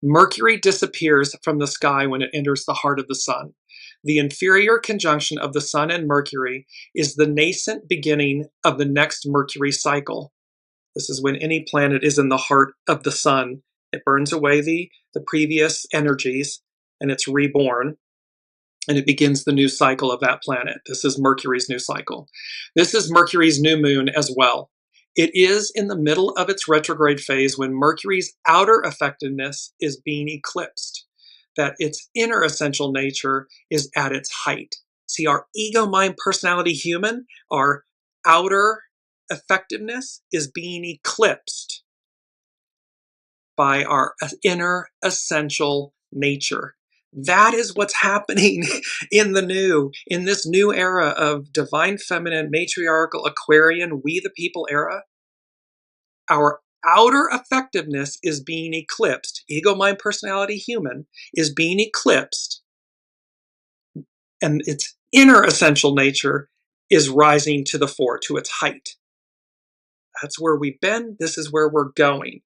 Mercury disappears from the sky when it enters the heart of the Sun. The inferior conjunction of the Sun and Mercury is the nascent beginning of the next Mercury cycle. This is when any planet is in the heart of the Sun. It burns away the previous energies and it's reborn. And it begins the new cycle of that planet. This is Mercury's new cycle. This is Mercury's new moon as well. It is in the middle of its retrograde phase when Mercury's outer effectiveness is being eclipsed, that its inner essential nature is at its height. See, our ego, mind, personality, human, our outer effectiveness is being eclipsed by our inner essential nature. That is what's happening in this new era of divine feminine, matriarchal, Aquarian, we the people era. Our outer effectiveness is being eclipsed. Ego, mind, personality, human is being eclipsed, and its inner essential nature is rising to the fore, to its height. That's where we've been. This is where we're going.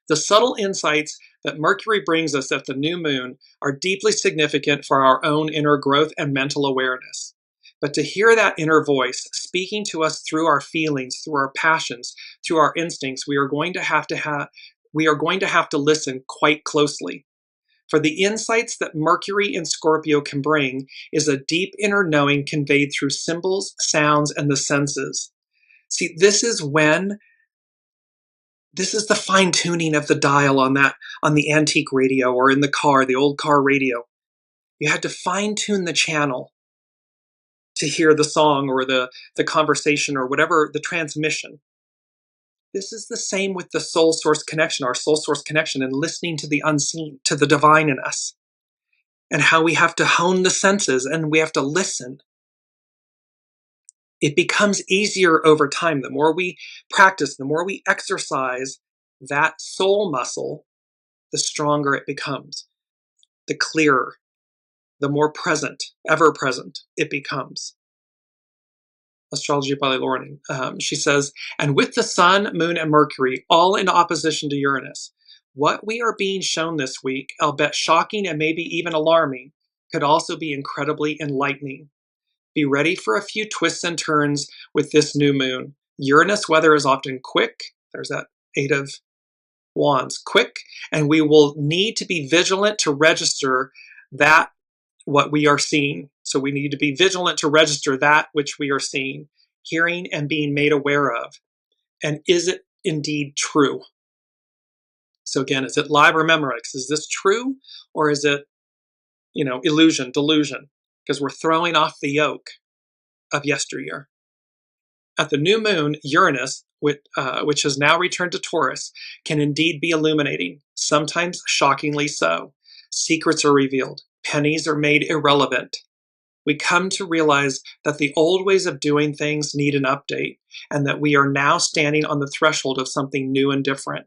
The subtle insights that Mercury brings us at the new moon are deeply significant for our own inner growth and mental awareness. But to hear that inner voice speaking to us through our feelings, through our passions, through our instincts, we are going to have to listen quite closely. For the insights that Mercury in Scorpio can bring is a deep inner knowing conveyed through symbols, sounds, and the senses. See, this is the fine-tuning of the dial on the antique radio, or in the car, the old car radio. You had to fine-tune the channel to hear the song or the conversation or whatever, the transmission. This is the same with the soul source connection, our soul source connection, and listening to the unseen, to the divine in us, and how we have to hone the senses and we have to listen. It becomes easier over time. The more we practice, the more we exercise that soul muscle, the stronger it becomes, the clearer, the more present, ever present it becomes. Astrology by Lauren. She says, and with the sun, moon, and Mercury all in opposition to Uranus, what we are being shown this week, albeit shocking and maybe even alarming, could also be incredibly enlightening. Be ready for a few twists and turns with this new moon. Uranus weather is often quick. There's that 8 of Wands, quick, and we will need to be vigilant to register that what we are seeing. So we need to be vigilant to register that which we are seeing, hearing, and being made aware of. And is it indeed true? So again, is it live or Memorex? Is this true, or is it, illusion, delusion? Because we're throwing off the yoke of yesteryear. At the new moon, Uranus, which has now returned to Taurus, can indeed be illuminating, sometimes shockingly so. Secrets are revealed. Pennies are made irrelevant. We come to realize that the old ways of doing things need an update, and that we are now standing on the threshold of something new and different.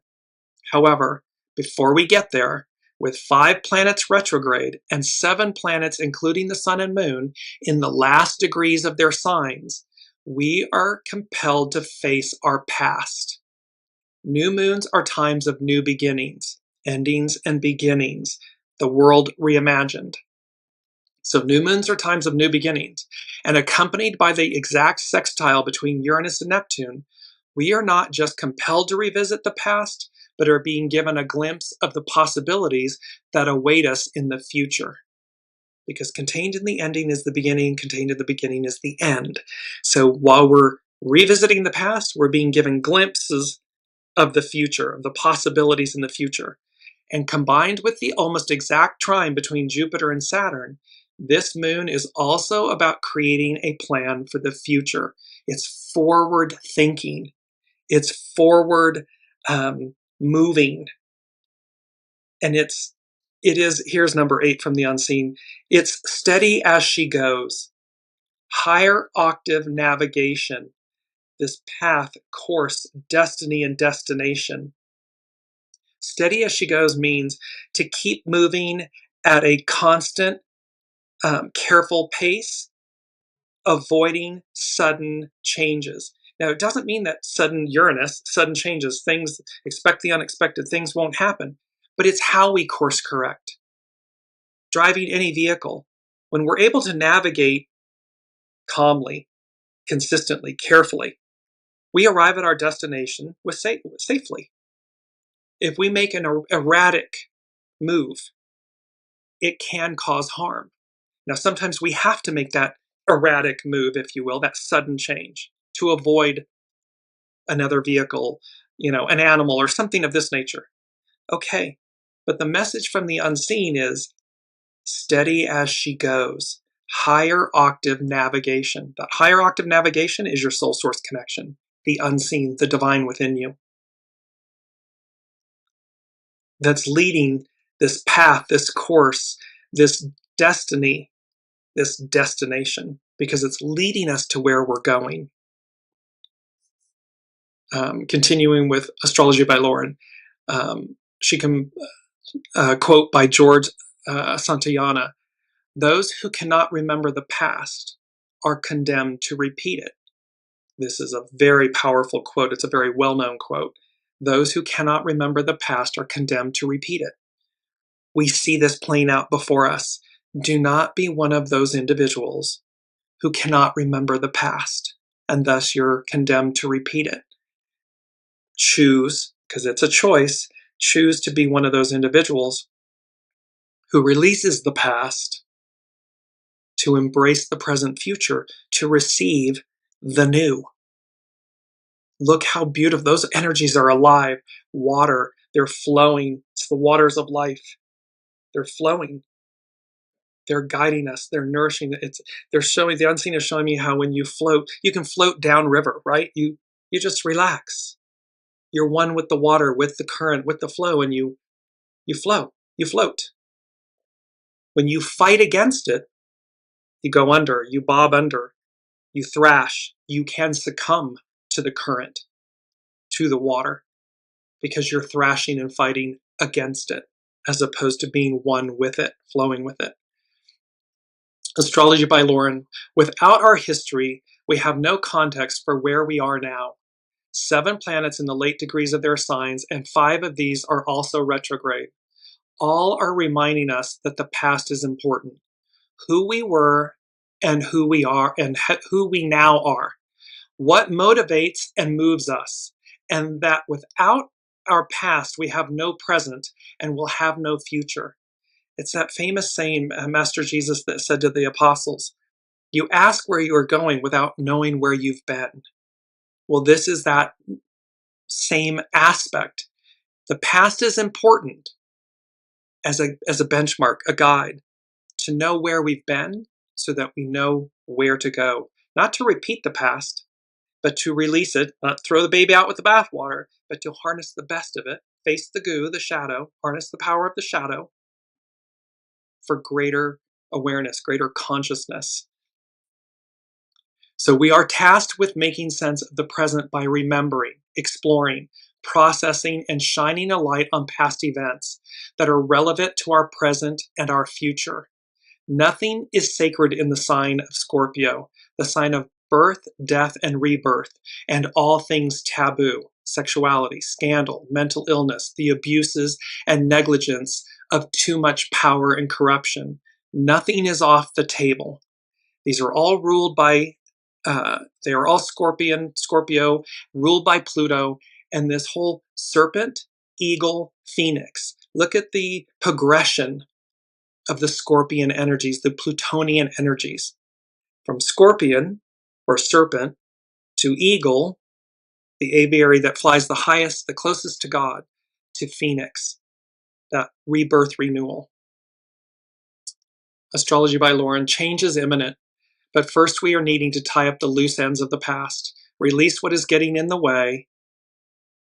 However, before we get there, with 5 planets retrograde and 7 planets, including the sun and moon, in the last degrees of their signs, we are compelled to face our past. New moons are times of new beginnings, endings and beginnings, the world reimagined. So new moons are times of new beginnings, and accompanied by the exact sextile between Uranus and Neptune, we are not just compelled to revisit the past, but are being given a glimpse of the possibilities that await us in the future. Because contained in the ending is the beginning, contained in the beginning is the end. So while we're revisiting the past, we're being given glimpses of the future, of the possibilities in the future. And combined with the almost exact trine between Jupiter and Saturn, this moon is also about creating a plan for the future. It's forward thinking. It's forward moving. And it is, here's number 8 from the unseen. It's steady as she goes. Higher octave navigation. This path, course, destiny, and destination. Steady as she goes means to keep moving at a constant, careful pace, avoiding sudden changes. Now, it doesn't mean that sudden changes, expect the unexpected, things won't happen, but it's how we course correct. Driving any vehicle, when we're able to navigate calmly, consistently, carefully, we arrive at our destination safely. If we make an erratic move, it can cause harm. Now, sometimes we have to make that erratic move, if you will, that sudden change, to avoid another vehicle, an animal or something of this nature. Okay, but the message from the unseen is steady as she goes. Higher octave navigation. That higher octave navigation is your soul source connection, the unseen, the divine within you. That's leading this path, this course, this destiny, this destination, because it's leading us to where we're going. Continuing with Astrology by Lauren, she can quote by George Santayana, "Those who cannot remember the past are condemned to repeat it." This is a very powerful quote. It's a very well-known quote. Those who cannot remember the past are condemned to repeat it. We see this playing out before us. Do not be one of those individuals who cannot remember the past, and thus you're condemned to repeat it. Choose, because it's a choice, choose to be one of those individuals who releases the past to embrace the present future, to receive the new. Look how beautiful. Those energies are alive. Water, they're flowing. It's the waters of life. They're flowing. They're guiding us. They're nourishing. They're showing, the unseen is showing me how when you float, you can float downriver, right? You just relax. You're one with the water, with the current, with the flow, and you flow. You float. When you fight against it, you go under, you bob under, you thrash, you can succumb to the current, to the water, because you're thrashing and fighting against it, as opposed to being one with it, flowing with it. Astrology by Lauren. Without our history, we have no context for where we are now. 7 planets in the late degrees of their signs, and 5 of these are also retrograde. All are reminding us that the past is important. Who we were and who we are and who we now are. What motivates and moves us. And that without our past, we have no present and will have no future. It's that famous saying, Master Jesus that said to the apostles, you ask where you are going without knowing where you've been. Well, this is that same aspect. The past is important as a benchmark, a guide, to know where we've been so that we know where to go. Not to repeat the past, but to release it, not throw the baby out with the bathwater, but to harness the best of it, face the goo, the shadow, harness the power of the shadow for greater awareness, greater consciousness. So we are tasked with making sense of the present by remembering, exploring, processing, and shining a light on past events that are relevant to our present and our future. Nothing is sacred in the sign of Scorpio, the sign of birth, death, and rebirth, and all things taboo, sexuality, scandal, mental illness, the abuses and negligence of too much power and corruption. Nothing is off the table. These are all ruled by they are all Scorpio, ruled by Pluto, and this whole serpent, eagle, phoenix. Look at the progression of the Scorpion energies, the Plutonian energies. From Scorpion, or serpent, to eagle, the aviary that flies the highest, the closest to God, to phoenix, that rebirth renewal. Astrology by Lauren. Change is imminent. But first we are needing to tie up the loose ends of the past, release what is getting in the way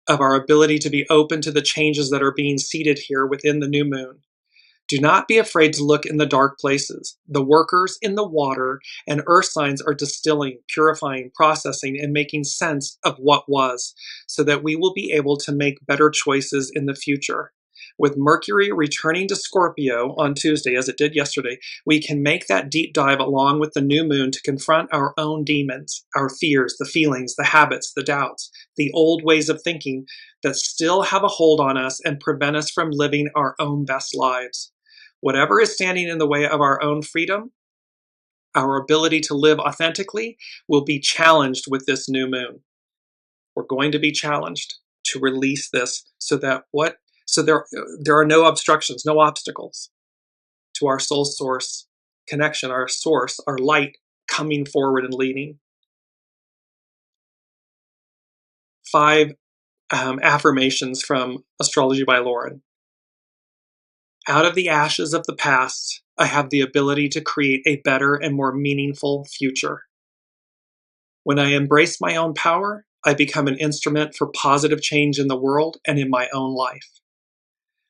of our ability to be open to the changes that are being seeded here within the new moon. Do not be afraid to look in the dark places. The workers in the water and earth signs are distilling, purifying, processing, and making sense of what was, so that we will be able to make better choices in the future. With Mercury returning to Scorpio on Tuesday, as it did yesterday, we can make that deep dive along with the new moon to confront our own demons, our fears, the feelings, the habits, the doubts, the old ways of thinking that still have a hold on us and prevent us from living our own best lives. Whatever is standing in the way of our own freedom, our ability to live authentically, will be challenged with this new moon. We're going to be challenged to release this so that there are no obstructions, no obstacles to our soul source connection, our source, our light coming forward and leading. 5 affirmations from Astrology by Lauren. Out of the ashes of the past, I have the ability to create a better and more meaningful future. When I embrace my own power, I become an instrument for positive change in the world and in my own life.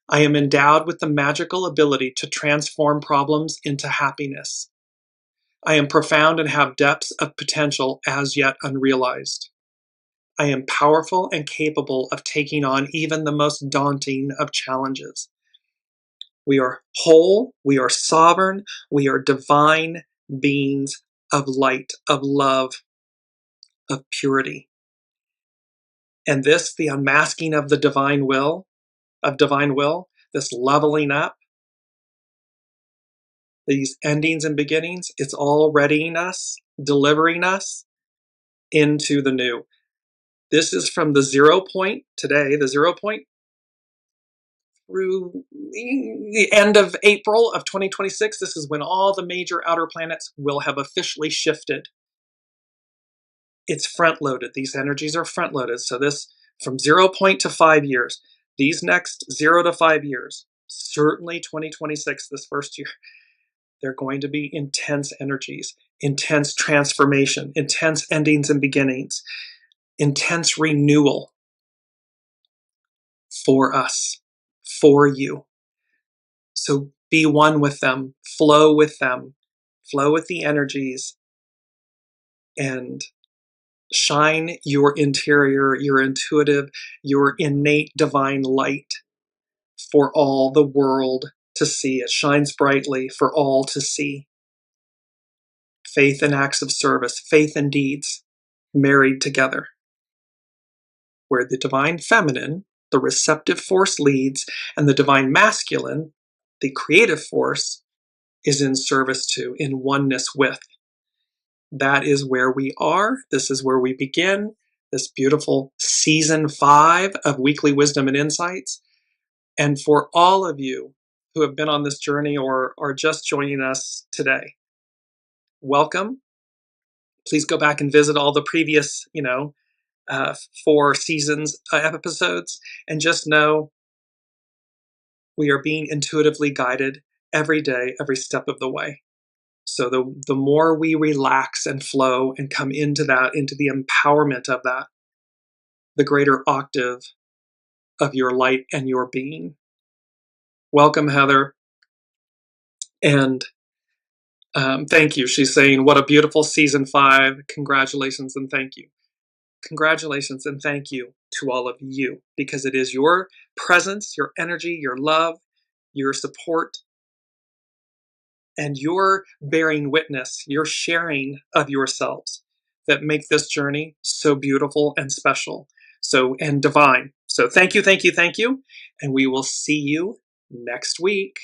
I am endowed with the magical ability to transform problems into happiness. I am profound and have depths of potential as yet unrealized. I am powerful and capable of taking on even the most daunting of challenges. We are whole, we are sovereign, we are divine beings of light, of love, of purity. And this, the unmasking of the divine will, this leveling up, these endings and beginnings, it's all readying us, delivering us into the new. This is from the 0 point today, the 0 point through the end of April of 2026. This is when all the major outer planets will have officially shifted. It's front loaded. These energies are front loaded. So this from 0 point to 5 years, these next 0 to 5 years, certainly 2026, this first year, they're going to be intense energies, intense transformation, intense endings and beginnings, intense renewal for us, for you. So be one with them, flow with the energies, and shine your interior, your intuitive, your innate divine light for all the world to see. It shines brightly for all to see. Faith and acts of service, faith and deeds married together, where the divine feminine, the receptive force, leads, and the divine masculine, the creative force, is in service to, in oneness with. That is where we are. This is where we begin this beautiful season 5 of Weekly Wisdom and Insights. And for all of you who have been on this journey or are just joining us today, welcome. Please go back and visit all the previous, 4 seasons episodes, and just know we are being intuitively guided every day, every step of the way. So the more we relax and flow and come into the empowerment of that, the greater octave of your light and your being. Welcome, Heather. And thank you. She's saying, what a beautiful season 5. Congratulations and thank you. Congratulations and thank you to all of you, because it is your presence, your energy, your love, your support, and your bearing witness, your sharing of yourselves that make this journey so beautiful and special, and divine. So thank you, thank you, thank you, and we will see you next week.